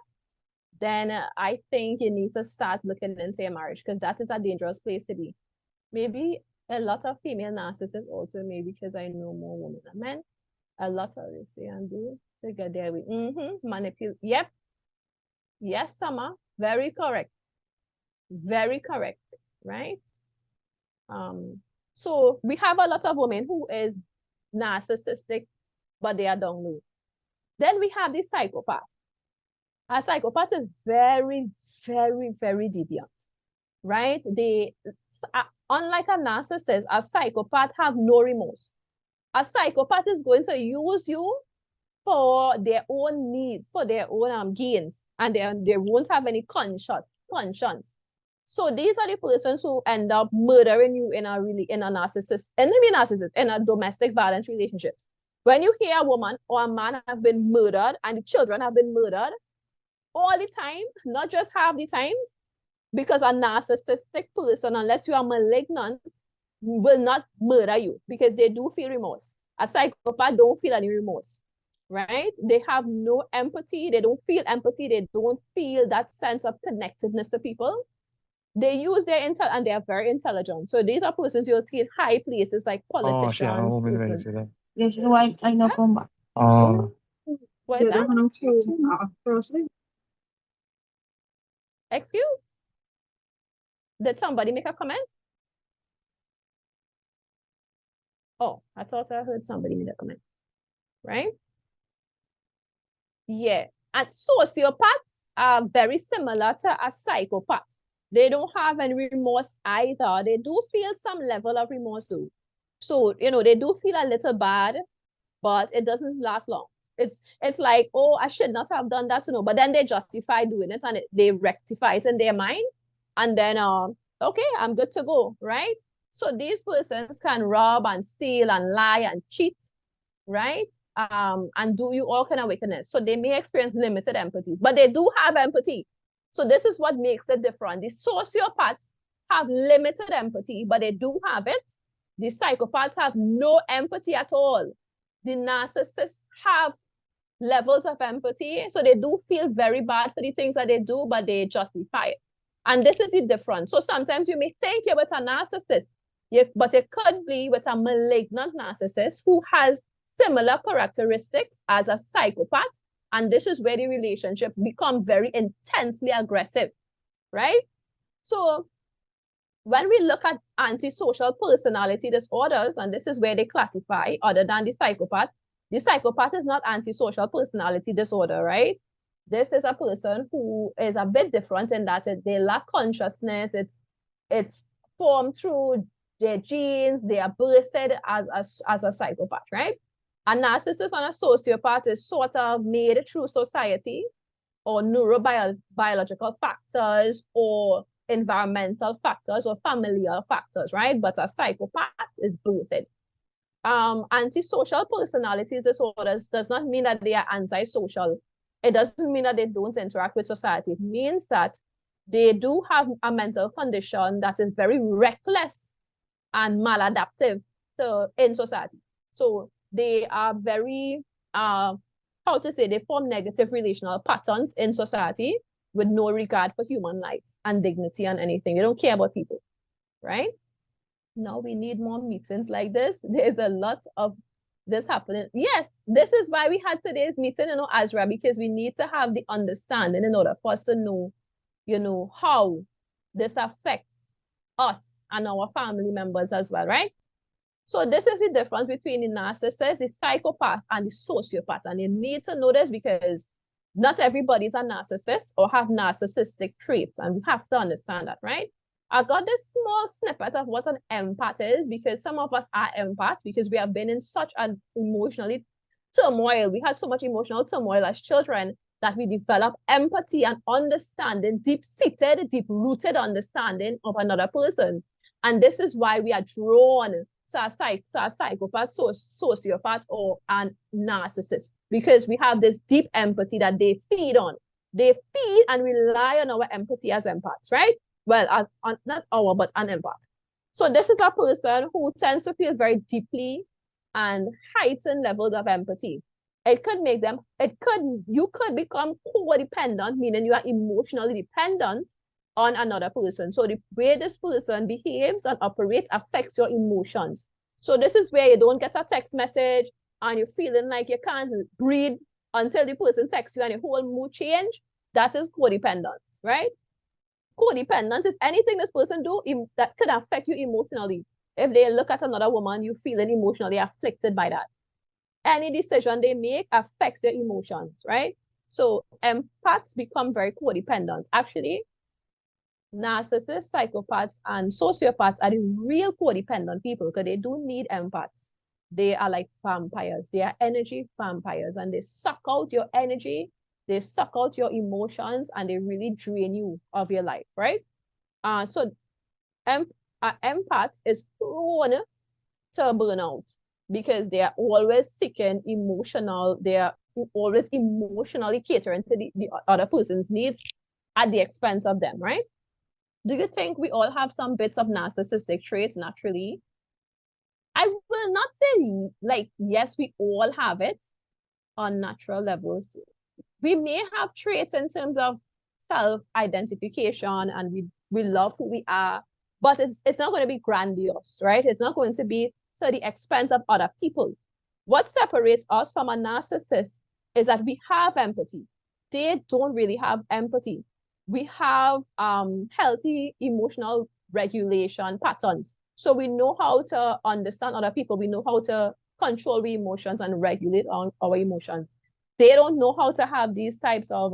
then I think you need to start looking into your marriage because that is a dangerous place to be. Maybe a lot of female narcissists also, maybe because I know more women than men. A lot of they say and do to get there with manipulate. Yep. Yes, Summer. Very correct. Very correct. Right? So we have a lot of women who is narcissistic, but they are down low. Then we have the psychopath. A psychopath is very, very, very deviant, right? Unlike a narcissist, a psychopath have no remorse. A psychopath is going to use you for their own need, for their own gains, and they won't have any conscience. So these are the persons who end up murdering you in a domestic violence relationship. When you hear a woman or a man have been murdered and the children have been murdered, all the time, not just half the times, because a narcissistic person, unless you are malignant, will not murder you because they do feel remorse. A psychopath don't feel any remorse, right? They have no empathy. They don't feel empathy. They don't feel that sense of connectedness to people. They use their intel and they are very intelligent. So these are persons you'll see in high places like politicians. Yes, no, I know come back. What is that? Excuse? Did somebody make a comment? Oh, I thought I heard somebody make a comment. Right? Yeah. And sociopaths are very similar to a psychopath. They don't have any remorse either. They do feel some level of remorse though. So, they do feel a little bad, but it doesn't last long. It's like, oh, I should not have done that, but then they justify doing it and they rectify it in their mind. And then, okay, I'm good to go, right? So these persons can rob and steal and lie and cheat, right? And do you all kind of wickedness. So they may experience limited empathy, but they do have empathy. So this is what makes it different. The sociopaths have limited empathy, but they do have it. The psychopaths have no empathy at all. The narcissists have levels of empathy, so they do feel very bad for the things that they do, but they justify it. And this is the difference. So sometimes you may think you're with a narcissist, but it could be with a malignant narcissist who has similar characteristics as a psychopath. And this is where the relationship become very intensely aggressive, right? So when we look at antisocial personality disorders, and this is where they classify other than the psychopath is not antisocial personality disorder, right? This is a person who is a bit different in that they lack consciousness. It's formed through their genes. They are birthed as a psychopath, right? A narcissist and a sociopath is sort of made through society or neurobiological factors or environmental factors or familial factors, right? But a psychopath is birthed. Antisocial personality disorders does not mean that they are antisocial. It doesn't mean that they don't interact with society. It means that they do have a mental condition that is very reckless and maladaptive in society. So they are very, they form negative relational patterns in society with no regard for human life and dignity and anything. They don't care about people, right? Now we need more meetings like this. There's a lot of this happening. Yes, this is why we had today's meeting, Azra, because we need to have the understanding in order for us to know, how this affects us and our family members as well, right? So this is the difference between the narcissist, the psychopath, and the sociopath. And you need to know this because not everybody is a narcissist or have narcissistic traits. And we have to understand that, right? I got this small snippet of what an empath is because some of us are empaths because we have been in such an emotionally turmoil. We had so much emotional turmoil as children that we develop empathy and understanding, deep-seated, deep-rooted understanding of another person. And this is why we are drawn to a psychopath, sociopath, or a narcissist, because we have this deep empathy that they feed on. They feed and rely on our empathy as empaths, right? Well, not our, but an empath. So this is a person who tends to feel very deeply and heightened levels of empathy. You could become codependent, meaning you are emotionally dependent on another person. So the way this person behaves and operates affects your emotions. So this is where you don't get a text message and you're feeling like you can't breathe until the person texts you and your whole mood change. That is codependence, right? Codependence is anything this person do that could affect you emotionally. If they look at another woman, you feeling emotionally afflicted by that. Any decision they make affects their emotions, right? So empaths become very codependent. Actually, narcissists, psychopaths, and sociopaths are the real codependent people because they do need empaths. They are like vampires. They are energy vampires, and they suck out your energy, they suck out your emotions, and they really drain you of your life, right? So empath is prone to burnout because they are always seeking they are always emotionally catering to the other person's needs at the expense of them, right? Do you think we all have some bits of narcissistic traits naturally? I will not say like, yes, we all have it on natural levels. We may have traits in terms of self-identification and we love who we are, but it's not going to be grandiose, right? It's not going to be to the expense of other people. What separates us from a narcissist is that we have empathy. They don't really have empathy. We have healthy emotional regulation patterns. So we know how to understand other people. We know how to control our emotions and regulate our emotions. they don't know how to have these types of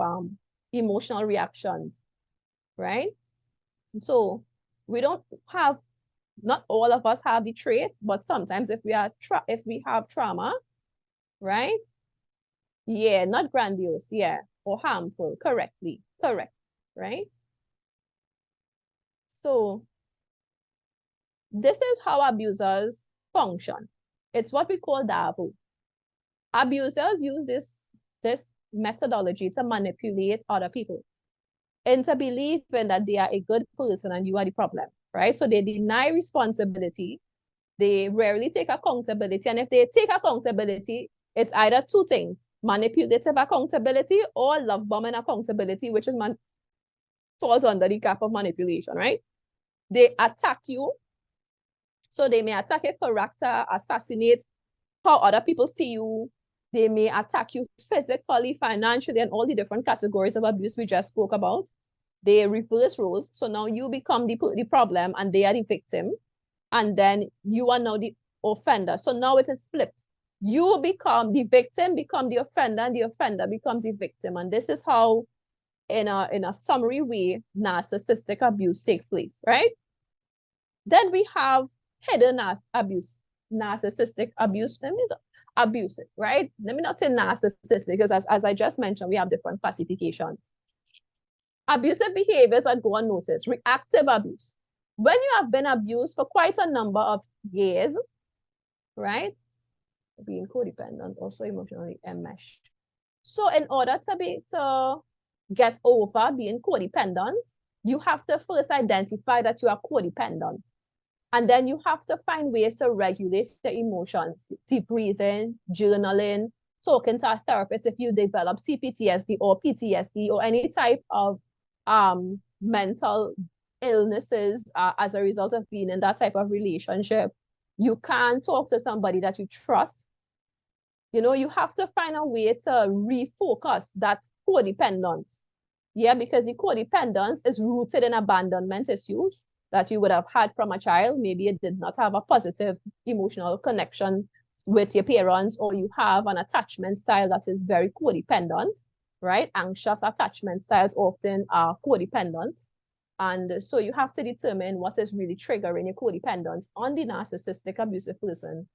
emotional reactions, right? So we don't have, not all of us have the traits, but sometimes if we have trauma, right? Yeah, not grandiose, yeah, or harmful, correct, right? So this is how abusers function. It's what we call DAVO. Abusers use this methodology to manipulate other people into believing that they are a good person and you are the problem, right? So they deny responsibility. They rarely take accountability. And if they take accountability, it's either two things: manipulative accountability or love bombing accountability, which is falls under the cap of manipulation, right? They attack you. So they may attack your character, assassinate how other people see you. They may attack you physically, financially, and all the different categories of abuse we just spoke about. They reverse roles. So now you become the problem and they are the victim. And then you are now the offender. So now it is flipped. You become the victim, become the offender, and the offender becomes the victim. And this is how, in a summary way, narcissistic abuse takes place, right? Then we have hidden abuse, narcissistic abuse. Abusive, right? Let me not say narcissistic, because as I just mentioned, we have different classifications. Abusive behaviors that go unnoticed. Reactive abuse. When you have been abused for quite a number of years, right? Being codependent, also emotionally enmeshed. So in order to get over being codependent, you have to first identify that you are codependent. And then you have to find ways to regulate the emotions, deep breathing, journaling, talking to a therapist if you develop CPTSD or PTSD or any type of mental illnesses as a result of being in that type of relationship. You can talk to somebody that you trust. You know, you have to find a way to refocus that codependence. Yeah, because the codependence is rooted in abandonment issues that you would have had from a child. Maybe you did not have a positive emotional connection with your parents, or you have an attachment style that is very codependent, right? Anxious attachment styles often are codependent. And so you have to determine what is really triggering your codependence on the narcissistic abusive person.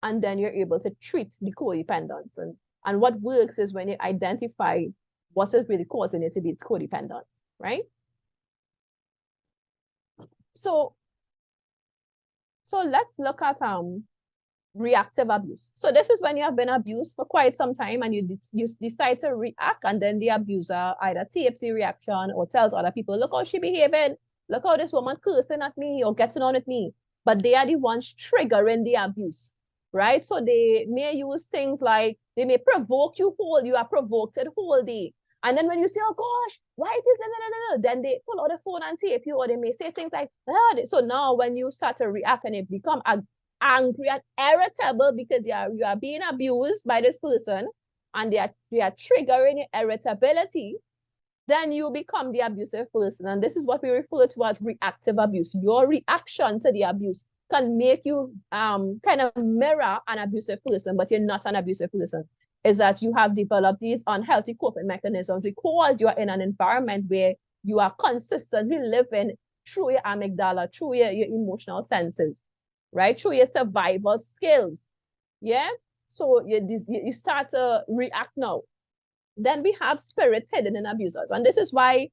And then you're able to treat the codependence. And what works is when you identify what is really causing it to be codependent, right? So let's look at reactive abuse. So this is when you have been abused for quite some time and you decide to react, and then the abuser either tapes the reaction or tells other people, look how she behaving, look how this woman cursing at me or getting on at me. But they are the ones triggering the abuse, right? So they may use things like, they may provoke you you are provoked the whole day. And then when you say, oh gosh, why is it, then they pull out the phone and tape you, or they may say things like, oh. So now when you start to react and it become angry and irritable because you are being abused by this person and they are triggering your irritability, then you become the abusive person. And this is what we refer to as reactive abuse. Your reaction to the abuse can make you kind of mirror an abusive person, but you're not an abusive person. Is that you have developed these unhealthy coping mechanisms because you are in an environment where you are consistently living through your amygdala, through your emotional senses, right? Through your survival skills. Yeah. So you start to react now. Then we have spirits hidden in abusers. And this is why,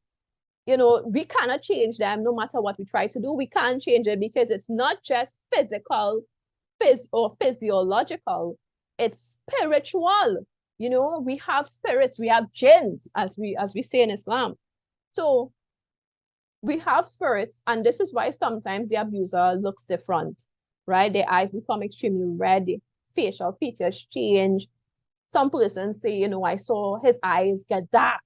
you know, we cannot change them no matter what we try to do. We can't change it because it's not just physical or physiological. It's spiritual. You know, we have spirits, we have jinns, as we say in Islam. So we have spirits, and this is why sometimes the abuser looks different, right? Their eyes become extremely red, the facial features change. Some persons say, you know, I saw his eyes get dark.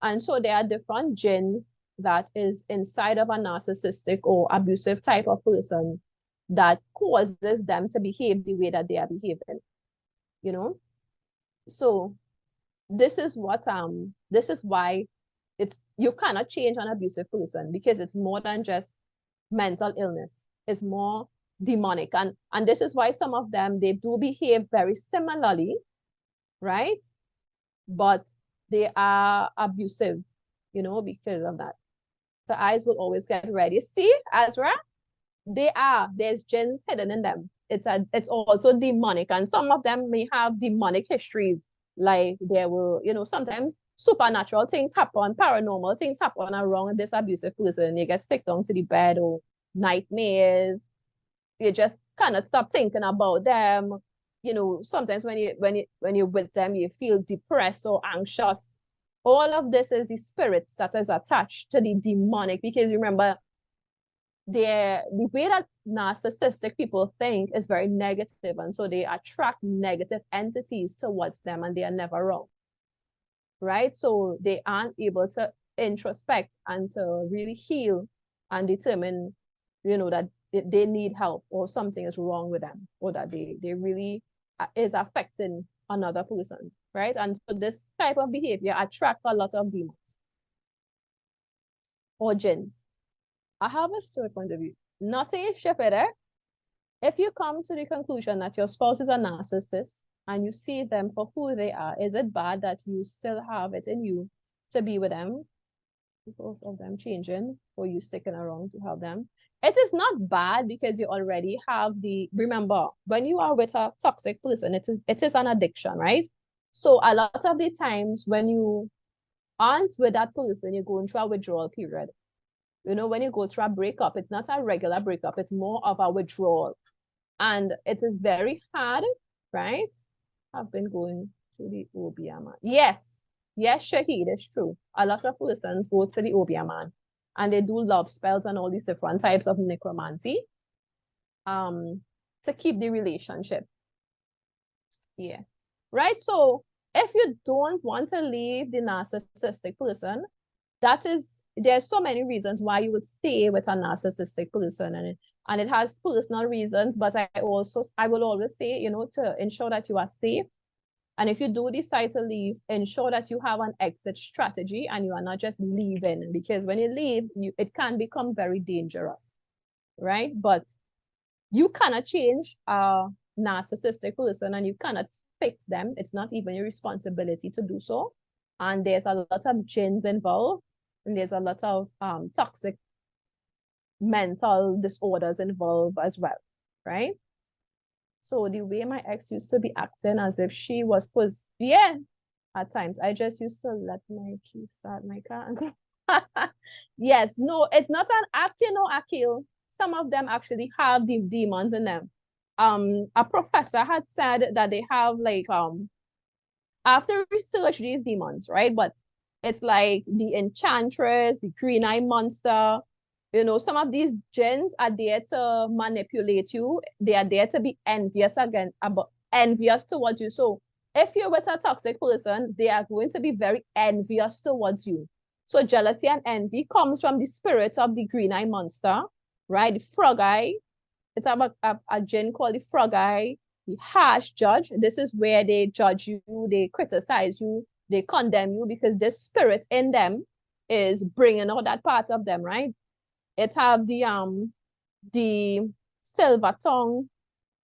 And so there are different jinns that is inside of a narcissistic or abusive type of person that causes them to behave the way that they are behaving, you know? So this is why you cannot change an abusive person, because it's more than just mental illness. It's more demonic. And this is why some of them, they do behave very similarly, right? but they are abusive, you know, because of that. The eyes will always get ready. See, Azra, there's jinns hidden in them. It's also demonic, and some of them may have demonic histories. Like there will, you know, sometimes supernatural things happen, paranormal things happen around this abusive person. You get stick down to the bed, or nightmares. You just cannot stop thinking about them. You know, sometimes when you're with them, you feel depressed or anxious. All of this is the spirits that is attached to the demonic, because remember, the way that narcissistic people think is very negative, and so they attract negative entities towards them, and they are never wrong, right? So they aren't able to introspect and to really heal and determine, you know, that they need help or something is wrong with them, or that they really is affecting another person, right? And so this type of behavior attracts a lot of demons or jinns. I have a third point of view. Nothing is shifted. If you come to the conclusion that your spouse is a narcissist and you see them for who they are, is it bad that you still have it in you to be with them because of them changing, or you sticking around to have them? It is not bad, because you already have remember, when you are with a toxic person, it is an addiction, right? So a lot of the times when you aren't with that person, you're going through a withdrawal period. You know, when you go through a breakup, it's not a regular breakup, it's more of a withdrawal. And it is very hard, right? I've been going to the Obeah man. Yes, Shahid, it's true. A lot of persons go to the Obeah man and they do love spells and all these different types of necromancy to keep the relationship. Yeah. Right? So if you don't want to leave the narcissistic person, there's so many reasons why you would stay with a narcissistic person, and it has personal reasons, but I will always say, you know, to ensure that you are safe. And if you do decide to leave, ensure that you have an exit strategy and you are not just leaving, because when you leave, it can become very dangerous, right? But you cannot change a narcissistic person, and you cannot fix them. It's not even your responsibility to do so. And there's a lot of jinns involved, and there's a lot of toxic mental disorders involved as well, right? So the way my ex used to be acting as if she was yeah, at times I just used to let my key start my car and go. Yes, no, it's not an act, you know, Akil. Some of them actually have the demons in them. A professor had said that they have like after research these demons, right? But it's like the enchantress, the green eye monster. You know, some of these jinns are there to manipulate you. They are there to be envious towards you. So if you're with a toxic person, they are going to be very envious towards you. So jealousy and envy comes from the spirit of the green eye monster, right? The frog eye. It's a jinn called the frog eye. The harsh judge. This is where they judge you, they criticize you, they condemn you, because this spirit in them is bringing out that part of them, right? It have the silver tongue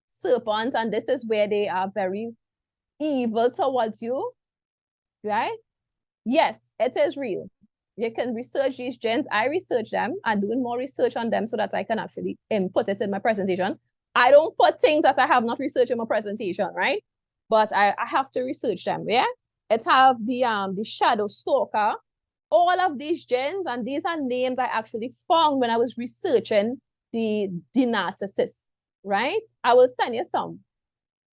serpent, and this is where they are very evil towards you, right? Yes, it is real. You can research these jinns. I research them. I'm doing more research on them so that I can actually put it in my presentation. I don't put things that I have not researched in my presentation, right? But I have to research them, yeah? It have the shadow stalker. All of these jinns, and these are names I actually found when I was researching the narcissist, right? I will send you some.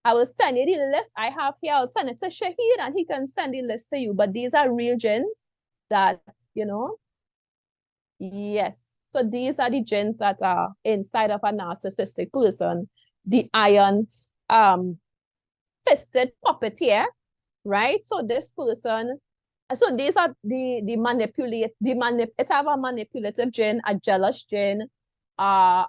I will send you the list I have here. I'll send it to Shahid and he can send the list to you. But these are real jinns that, you know, yes. So these are the jinns that are inside of a narcissistic person. The iron fisted puppeteer, right? So this person, so these are it have a manipulative jinn, a jealous jinn, a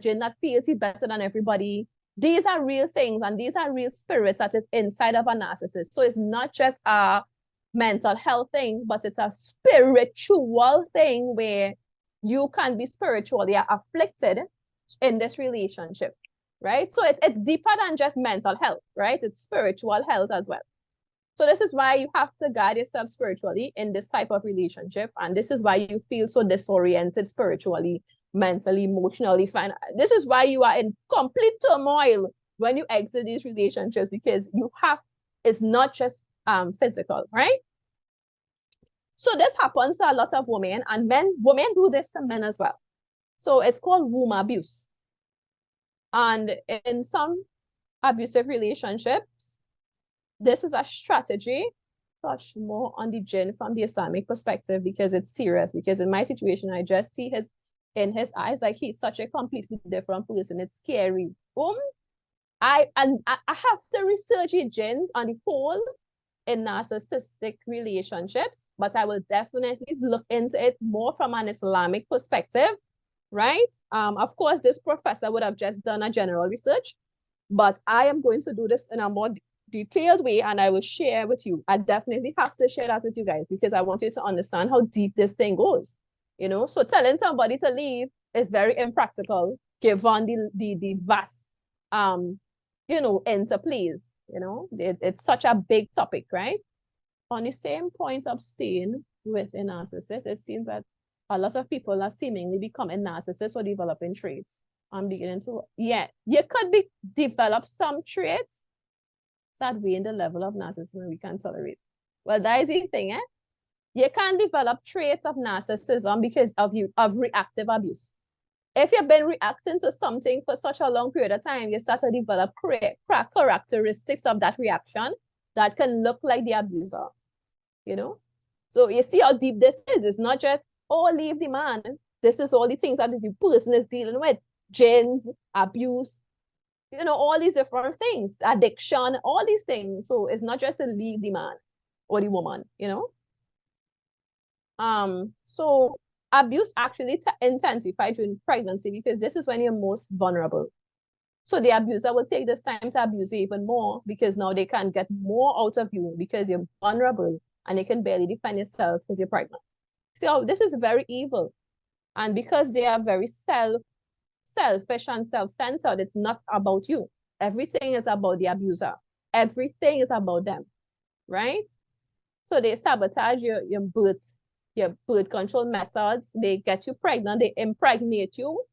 jinn that feels he's better than everybody. These are real things, and these are real spirits that is inside of a narcissist. So it's not just a mental health thing, but it's a spiritual thing where you can be spiritually afflicted in this relationship, right? So it's deeper than just mental health, right? It's spiritual health as well. So this is why you have to guard yourself spiritually in this type of relationship. And this is why you feel so disoriented spiritually, mentally, emotionally. This is why you are in complete turmoil when you exit these relationships, because it's not just physical, right? So this happens to a lot of women, and women do this to men as well. So it's called womb abuse. And in some abusive relationships, this is a strategy. Touch more on the jinn from the Islamic perspective, because it's serious. Because in my situation, I just see in his eyes, like he's such a completely different person. It's scary. I have to research the jinns on the whole in narcissistic relationships, but I will definitely look into it more from an Islamic perspective, right? Of course, this professor would have just done a general research, but I am going to do this in a more detailed way, and I will share with you. I definitely have to share that with you guys, because I want you to understand how deep this thing goes. So telling somebody to leave is very impractical given the vast interplays. It's such a big topic, right? On the same point of staying with a narcissist, it seems that a lot of people are seemingly becoming narcissists or developing traits. I'm beginning to, you could develop some traits that weigh in the level of narcissism we can tolerate. Well, that is the thing, eh? You can't develop traits of narcissism because of reactive abuse. If you've been reacting to something for such a long period of time, you start to develop characteristics of that reaction that can look like the abuser, So you see how deep this is. It's not just, leave the man. This is all the things that the person is dealing with. Jinns, abuse, all these different things, addiction, all these things. So it's not just to leave the man or the woman, So abuse actually intensifies during pregnancy, because this is when you're most vulnerable. So the abuser will take this time to abuse you even more, because now they can get more out of you because you're vulnerable and you can barely defend yourself because you're pregnant. So this is very evil. And because they are very selfish and self-centered, it's not about you. Everything is about the abuser. Everything is about them, right? So they sabotage your birth control methods. They get you pregnant. They impregnate you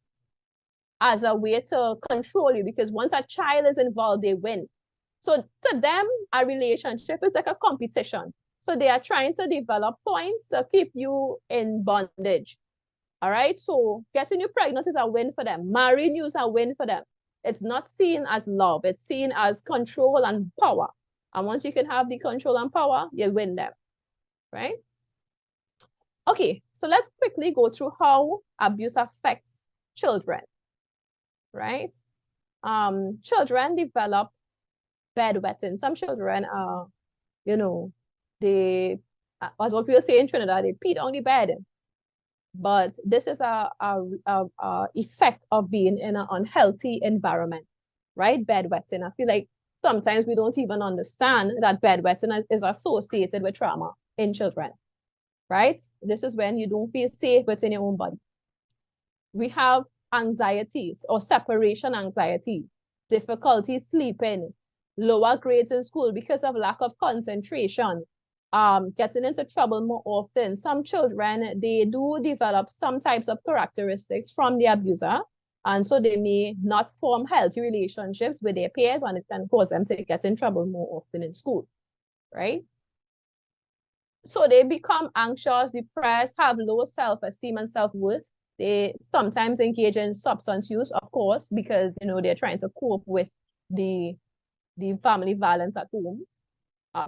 as a way to control you, because once a child is involved, they win. So to them, a relationship is like a competition. So they are trying to develop points to keep you in bondage. All right. So getting you pregnant is a win for them. Marrying you is a win for them. It's not seen as love. It's seen as control and power. And once you can have the control and power, you win them. Right? Okay. So let's quickly go through how abuse affects children. Right? Children develop bedwetting. Some children are, they, as what we were saying in Trinidad, they peed on the bed. But this is a effect of being in an unhealthy environment, right? Bedwetting. I feel like sometimes we don't even understand that bedwetting is associated with trauma in children, right? This is when you don't feel safe within your own body. We have anxieties or separation anxiety, difficulty sleeping, lower grades in school because of lack of concentration, getting into trouble more often. Some children, they do develop some types of characteristics from the abuser, and so they may not form healthy relationships with their peers, and it can cause them to get in trouble more often in school, right? So they become anxious, depressed, have low self-esteem and self-worth. They sometimes engage in substance use, of course, because they're trying to cope with the family violence at home.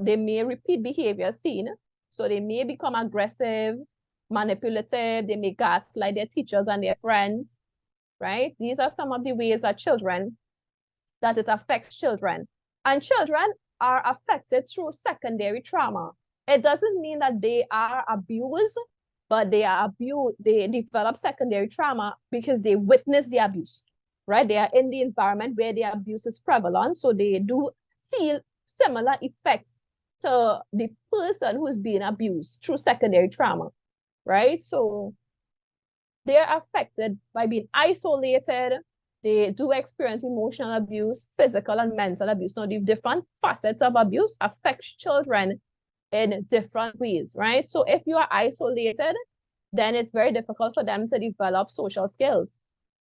They may repeat behavior seen. So they may become aggressive, manipulative. They may gaslight their teachers and their friends, right? These are some of the ways that it affects children. And children are affected through secondary trauma. It doesn't mean that they are abused, but they develop secondary trauma because they witness the abuse, right? They are in the environment where the abuse is prevalent. So they do feel similar effects to the person who is being abused through secondary trauma, right? So they're affected by being isolated, they do experience emotional abuse, physical and mental abuse. Now, the different facets of abuse affects children in different ways, right? So if you are isolated, then it's very difficult for them to develop social skills.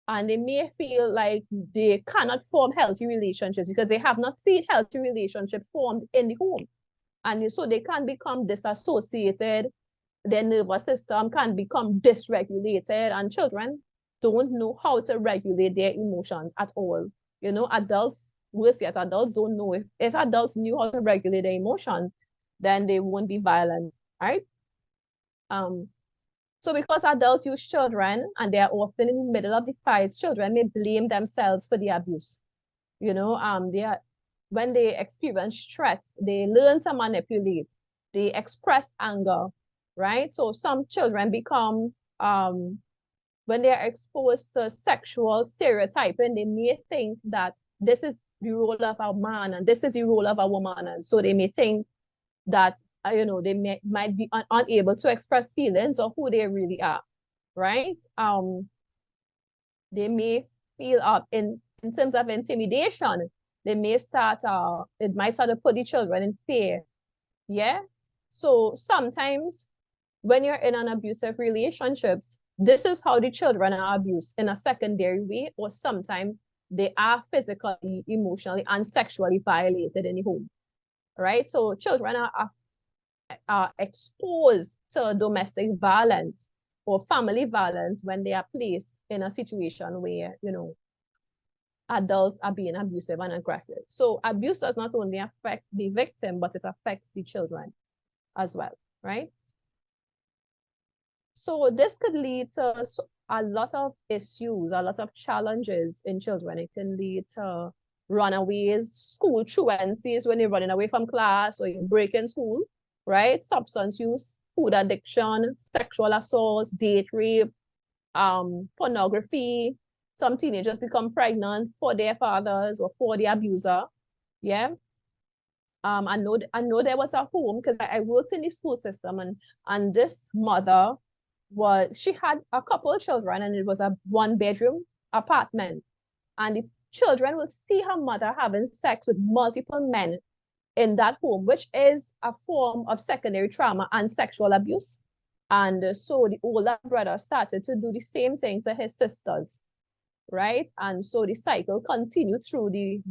And they may feel like they cannot form healthy relationships because they have not seen healthy relationships formed in the home. And so they can become disassociated, their nervous system can become dysregulated, and children don't know how to regulate their emotions at all. You know, adults, worse yet, adults don't know. If adults knew how to regulate their emotions, then they won't be violent, right? So because adults use children and they're often in the middle of the fights, children may blame themselves for the abuse. You know, when they experience threats, they learn to manipulate, they express anger, right? So some children become, when they're exposed to sexual stereotyping, they may think that this is the role of a man and this is the role of a woman. And so they may think that, you know, they might be unable to express feelings or who they really are, right? They may feel up in terms of intimidation. They may start, it might start to put the children in fear. Yeah. So sometimes when you're in an abusive relationships, this is how the children are abused in a secondary way, or sometimes they are physically, emotionally, and sexually violated in the home, right? So children are exposed to domestic violence or family violence when they are placed in a situation where, you know, adults are being abusive and aggressive. So abuse does not only affect the victim, but it affects the children as well, right? So this could lead to a lot of issues, a lot of challenges in children. It can lead to runaways, school truancies when you're running away from class or you break in school, right? Substance use, food addiction, sexual assault, date rape, pornography. Some teenagers become pregnant for their fathers or for the abuser. Yeah. I know there was a home because I worked in the school system, and this mother she had a couple of children, and it was a 1-bedroom apartment. And the children will see her mother having sex with multiple men in that home, which is a form of secondary trauma and sexual abuse. And so the older brother started to do the same thing to his sisters, right? And so the cycle continued through the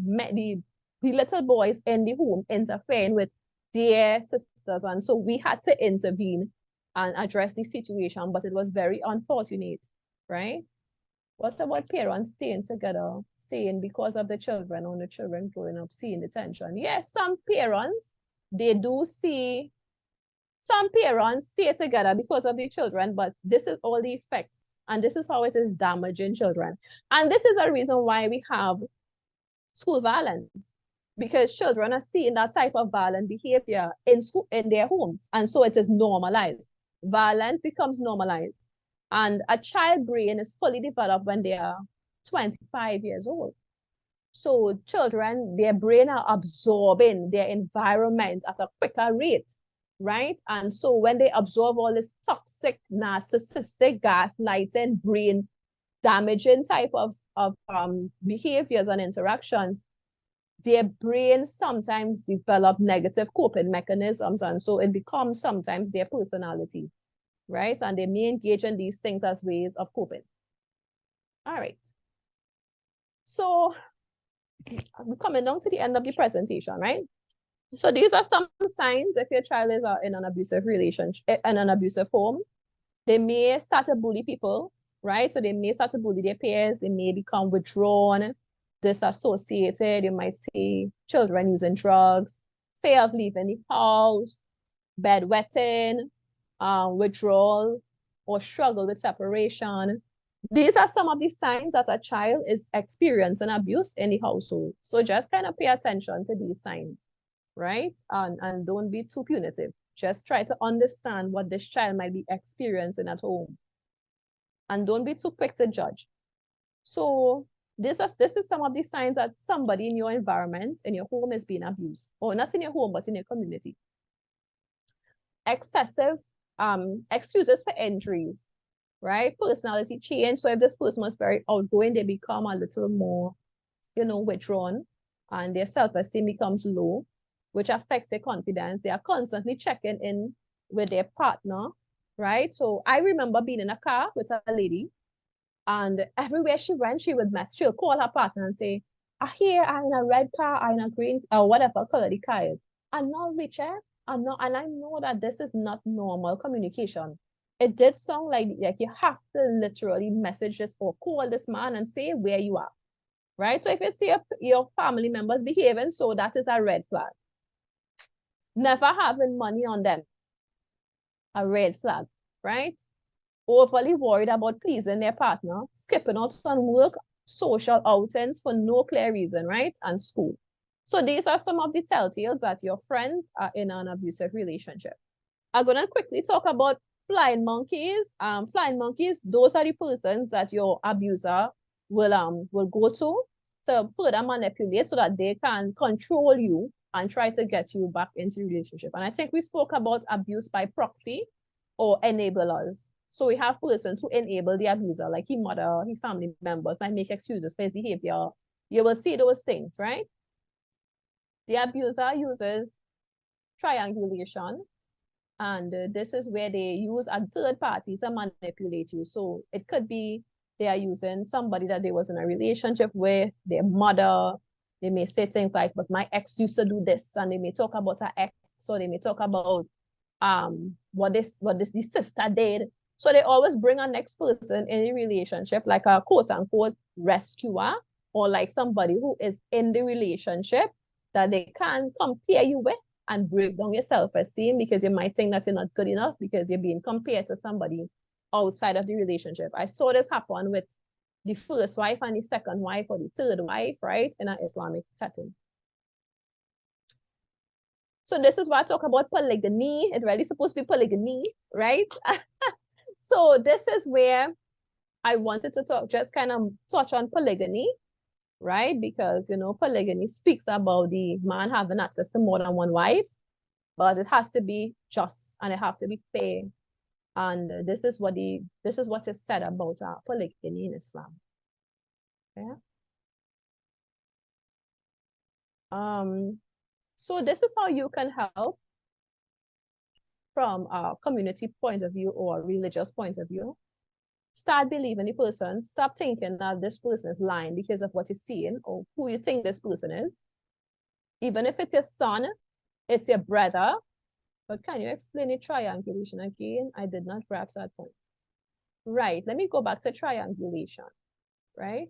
little boys in the home interfering with their sisters. And so we had to intervene and address the situation, but it was very unfortunate, right? What about parents staying together, saying because of the children or the children growing up, seeing the tension? Yes, some parents, they do see, some parents stay together because of the children, but this is all the effects, and this is how it is damaging children. And this is the reason why we have school violence, because children are seeing that type of violent behavior in school, in their homes, and so it is normalized. Violence becomes normalized, and a child brain is fully developed when they are 25 years old. So children, their brain are absorbing their environment at a quicker rate, right? And so when they absorb all this toxic, narcissistic, gaslighting, brain damaging type of behaviors and interactions, their brains sometimes develop negative coping mechanisms, and so it becomes sometimes their personality, right? And they may engage in these things as ways of coping. All right. So we're coming down to the end of the presentation, right? So these are some signs if your child is in an abusive relationship, in an abusive home. They may start to bully people, right? So they may start to bully their peers. They may become withdrawn, disassociated. You might see children using drugs, fear of leaving the house, bedwetting, withdrawal, or struggle with separation. These are some of the signs that a child is experiencing abuse in the household. So just kind of pay attention to these signs, right? And don't be too punitive. Just try to understand what this child might be experiencing at home. And don't be too quick to judge. So this is some of the signs that somebody in your environment, in your home, is being abused. Or not in your home, but in your community. Excessive excuses for injuries. right? Personality change. So if this person was very outgoing, they become a little more, withdrawn, and their self-esteem becomes low, which affects their confidence. They are constantly checking in with their partner, right? So I remember being in a car with a lady, and everywhere she went, she'll call her partner and say, I hear I'm in a red car, I'm in a green, or whatever color the car is. I'm not Richard. I'm not, and I know that this is not normal communication. It did sound like you have to literally message this or call this man and say where you are, right? So if you see your family members behaving, so that is a red flag. Never having money on them, a red flag, right? Overly worried about pleasing their partner, skipping out on work, social outings for no clear reason, right? And school. So these are some of the telltales that your friends are in an abusive relationship. I'm going to quickly talk about flying monkeys. Flying monkeys, those are the persons that your abuser will go to further manipulate so that they can control you and try to get you back into the relationship. And I think we spoke about abuse by proxy or enablers. So we have persons who enable the abuser, like his mother, his family members might make excuses for his behavior. You will see those things, right? The abuser uses triangulation, and this is where they use a third party to manipulate you. So it could be they are using somebody that they was in a relationship with, their mother. They may say things like, but my ex used to do this, and they may talk about her ex, or they may talk about what the sister did. So they always bring a next person in a relationship, like a quote-unquote rescuer, or like somebody who is in the relationship that they can compare you with and break down your self-esteem, because you might think that you're not good enough because you're being compared to somebody outside of the relationship. I saw this happen with the first wife and the second wife or the third wife, right, in an Islamic setting. So this is why I talk about polygamy. It's really supposed to be polygamy, right? So this is where I wanted to just kind of touch on polygamy, right? Because, polygamy speaks about the man having access to more than one wife, but it has to be just and it has to be fair. And this is what is said about polygamy in Islam. Yeah. So this is how you can help from a community point of view or a religious point of view. Start believing the person. Stop thinking that this person is lying because of what you're seeing or who you think this person is. Even if it's your son, it's your brother. But can you explain the triangulation again? I did not grasp that point. Right, let me go back to triangulation, right?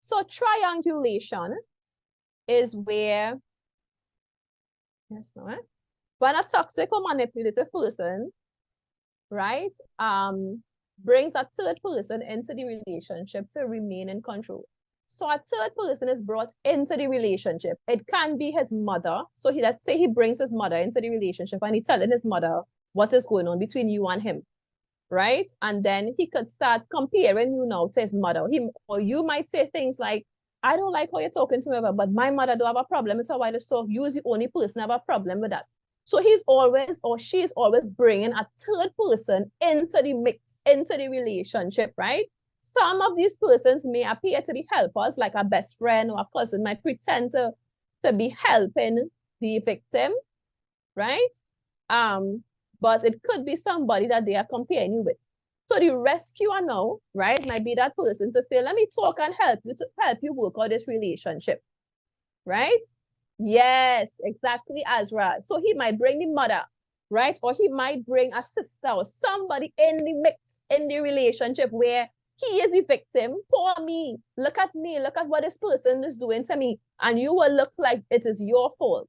So triangulation is where, when a toxic or manipulative person, right, brings a third person into the relationship to remain in control. So a third person is brought into the relationship. It can be his mother. So let's say he brings his mother into the relationship and he's telling his mother what is going on between you and him, right? And then he could start comparing you now to his mother. Or you might say things like, I don't like how you're talking to me, but my mother don't have a problem with how I just talk. You is the only person have a problem with that. So he's always, or she's always bringing a third person into the mix, into the relationship, right? Some of these persons may appear to be helpers, like a best friend or a cousin might pretend to be helping the victim, right? But it could be somebody that they are comparing you with. So the rescuer now, right, might be that person to say, let me talk and help you work out this relationship, right? Yes, exactly, Azra. So he might bring the mother, right? Or he might bring a sister or somebody in the mix, in the relationship where he is the victim. Poor me. Look at me. Look at what this person is doing to me. And you will look like it is your fault,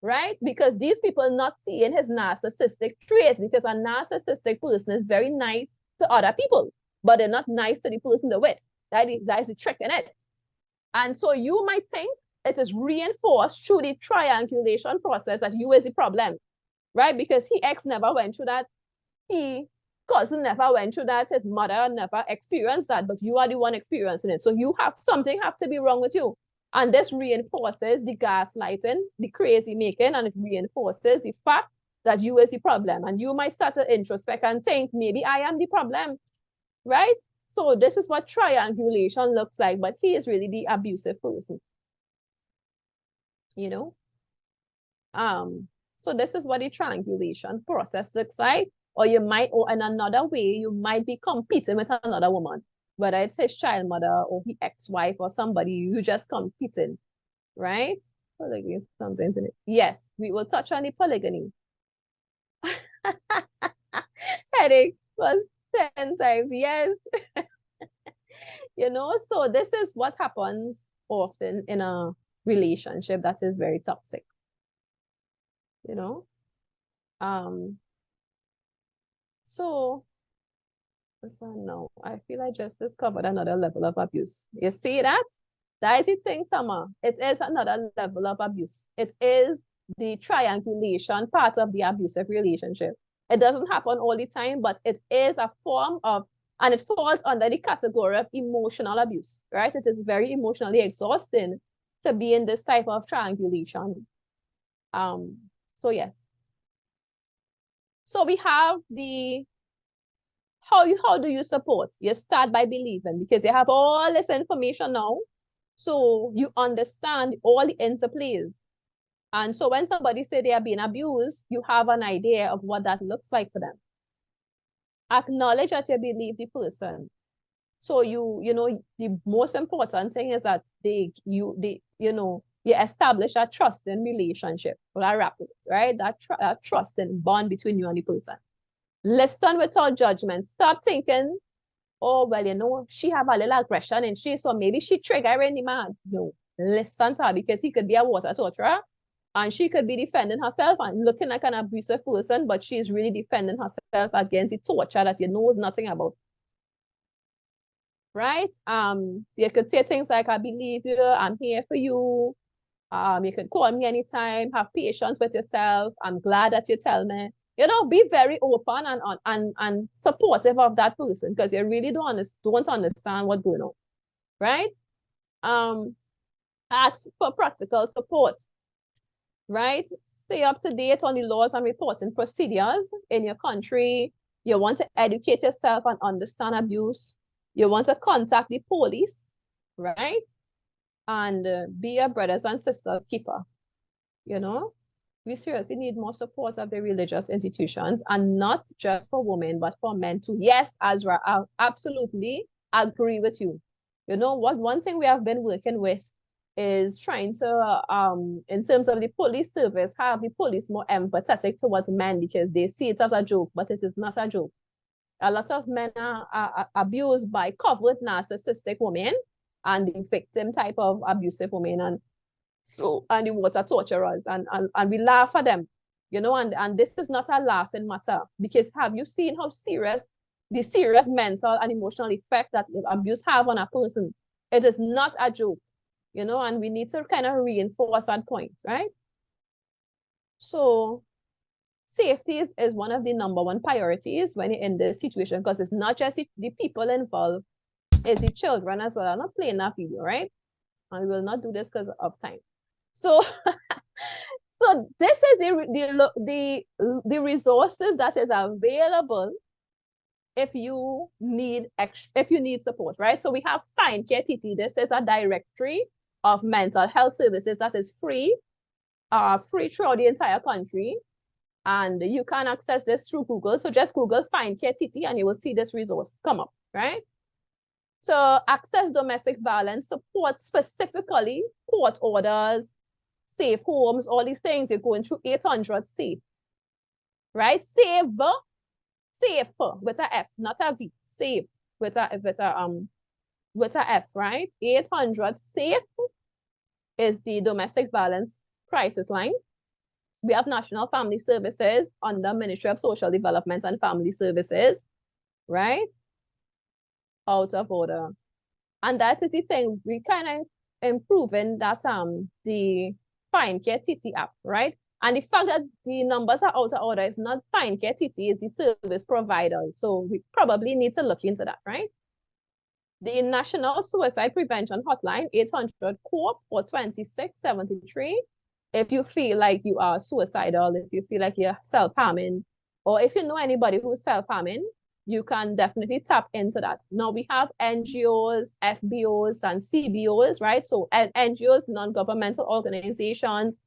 right? Because these people are not seeing his narcissistic traits, because a narcissistic person is very nice to other people, but they're not nice to the person they're with. That is the trick in it. And so you might think it is reinforced through the triangulation process that you is the problem, right? Because he ex never went through that. He cousin never went through that. His mother never experienced that, but you are the one experiencing it. So you have something have to be wrong with you. And this reinforces the gaslighting, the crazy making, and it reinforces the fact that you is the problem. And you might start to introspect and think, maybe I am the problem, right? So this is what triangulation looks like, but he is really the abusive person, you know? So this is what the triangulation process looks like. Or you might, or in another way, you might be competing with another woman, whether it's his child mother or his ex-wife or somebody, you just competing, right? Polygamy sometimes in it. Yes, we will touch on the polygamy. Headache was 10 times, yes. You know, so this is what happens often in a relationship that is very toxic. You know? So no, I feel I just discovered another level of abuse. You see that? That is the thing, Summer. It is another level of abuse. It is the triangulation part of the abusive relationship. It doesn't happen all the time, but it is a form of, and it falls under the category of emotional abuse, right? It is very emotionally exhausting to be in this type of triangulation. So yes. So we have the how do you support? You start by believing, because you have all this information now. So you understand all the interplays. And so when somebody say they are being abused, you have an idea of what that looks like for them. Acknowledge that you believe the person. So you know, the most important thing is that you establish a trusting relationship, right? That trusting bond between you and the person. Listen without judgment. Stop thinking, oh, well, you know, she have a little aggression and so maybe she triggering the man. No, listen to her, because he could be a water torturer and she could be defending herself and looking like an abusive person, but she's really defending herself against the torture that you know nothing about. Right? You could say things like, I believe you, I'm here for you. You can call me anytime, have patience with yourself. I'm glad that you tell me. You know, be very open and supportive of that person, because you really don't understand what's going on, right? Ask for practical support, right? Stay up to date on the laws and reporting procedures in your country. You want to educate yourself and understand abuse. You want to contact the police, right? And be your brothers and sisters keeper, you know? We seriously need more support of the religious institutions, and not just for women, but for men too. Yes, Azra, I absolutely agree with you. You know what? One thing we have been working with is trying to, in terms of the police service, have the police more empathetic towards men, because they see it as a joke, but it is not a joke. A lot of men are abused by covered narcissistic women and the victim type of abusive women, and the water torturers, and we laugh at them, you know, and this is not a laughing matter, because have you seen how serious mental and emotional effect that abuse have on a person? It is not a joke, you know, and we need to kind of reinforce that point, right? So safety is one of the #1 priorities when you're in this situation, because it's not just the people involved, it's the children as well. I'm not playing that video, right? And we will not do this because of time. So, so this is the resources that is available if you need support, right? So we have Find Care TT. This is a directory of mental health services that is free throughout the entire country, and you can access this through Google. So just Google Find Care TT and you will see this resource come up, right? So access domestic violence support, specifically court orders, safe homes, all these things. You're going through 800 SAFE, right? SAFE with a F, not a V. SAFE with a F, right? 800 SAFE is the domestic violence crisis line. We have National Family Services under Ministry of Social Development and Family Services, right? Out of order. And that is the thing, we kind of improving that the Find Care TT app, right? And the fact that the numbers are out of order is not Find Care TT, it's the service providers. So we probably need to look into that, right? The National Suicide Prevention Hotline, 800 COPE or 2673, if you feel like you are suicidal, if you feel like you're self-harming, or if you know anybody who's self-harming, you can definitely tap into that. Now we have NGOs, FBOs, and CBOs, right? So NGOs, non-governmental organizations,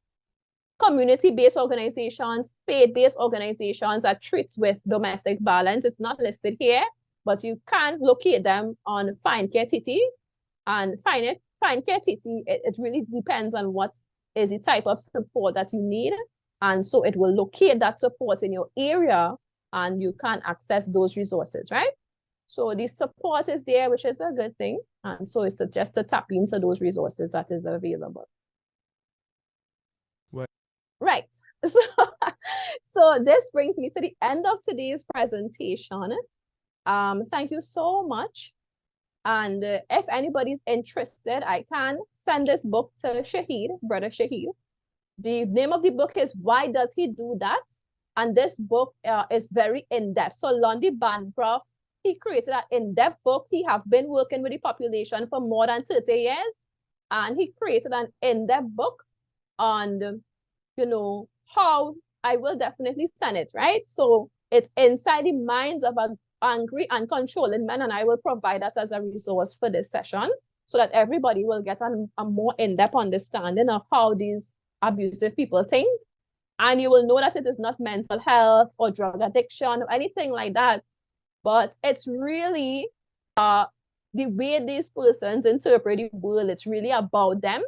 community-based organizations, faith-based organizations that treats with domestic violence. It's not listed here, but you can locate them on Find Care TT and Find Care TT. It really depends on what is the type of support that you need. And so it will locate that support in your area and you can access those resources, right? So the support is there, which is a good thing. And so it's just to tap into those resources that is available. Right. So this brings me to the end of today's presentation. Thank you so much. And if anybody's interested, I can send this book to Shahid, Brother Shahid. The name of the book is Why Does He Do That? And this book is very in-depth. So Lundy Bancroft, he created an in-depth book. He have been working with the population for more than 30 years. And he created an in-depth book on, you know, how I will definitely send it, right? So it's Inside the Minds of an Angry and Controlling Men, and I will provide that as a resource for this session so that everybody will get a more in-depth understanding of how these abusive people think. And you will know that it is not mental health or drug addiction or anything like that, but it's really the way these persons interpret the world. It's really about them,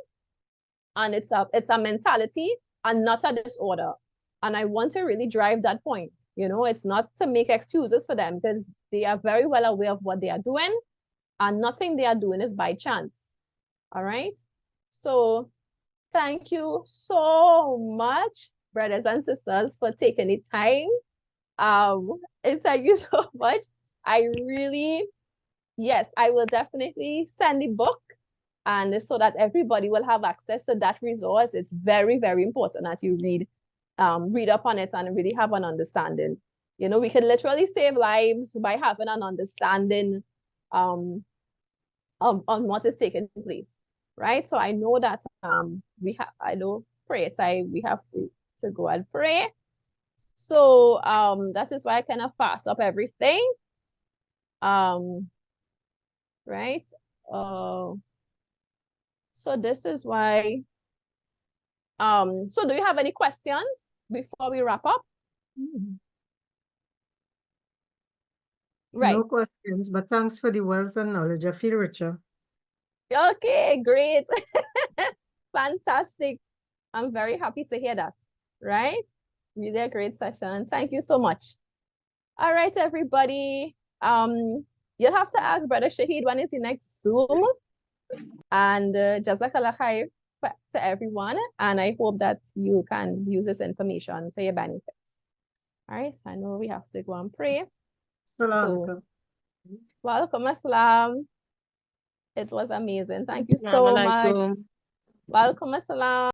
and it's a mentality and not a disorder. And I want to really drive that point. You know, it's not to make excuses for them because they are very well aware of what they are doing and nothing they are doing is by chance. All right. So thank you so much, brothers and sisters, for taking the time. And thank you so much. Yes, I will definitely send the book, and so that everybody will have access to that resource. It's very, very important that you read up on it and really have an understanding. You know, we can literally save lives by having an understanding on what is taking place, right? So I know that I know prayer time, we have to go and pray. So that is why I kind of fast up everything. Right? So this is why so do you have any questions before we wrap up? Right. No questions, but thanks for the wealth and knowledge. I feel richer. Okay, great. Fantastic. I'm very happy to hear that, right? Really a great session. Thank you so much. All right, everybody. You'll have to ask Brother Shahid when is the next Zoom. And Jazakallah khair to everyone. And I hope that you can use this information to your benefits. All right, so I know we have to go and pray. So, welcome, assalam. It was amazing. Thank you so much. Welcome, assalam.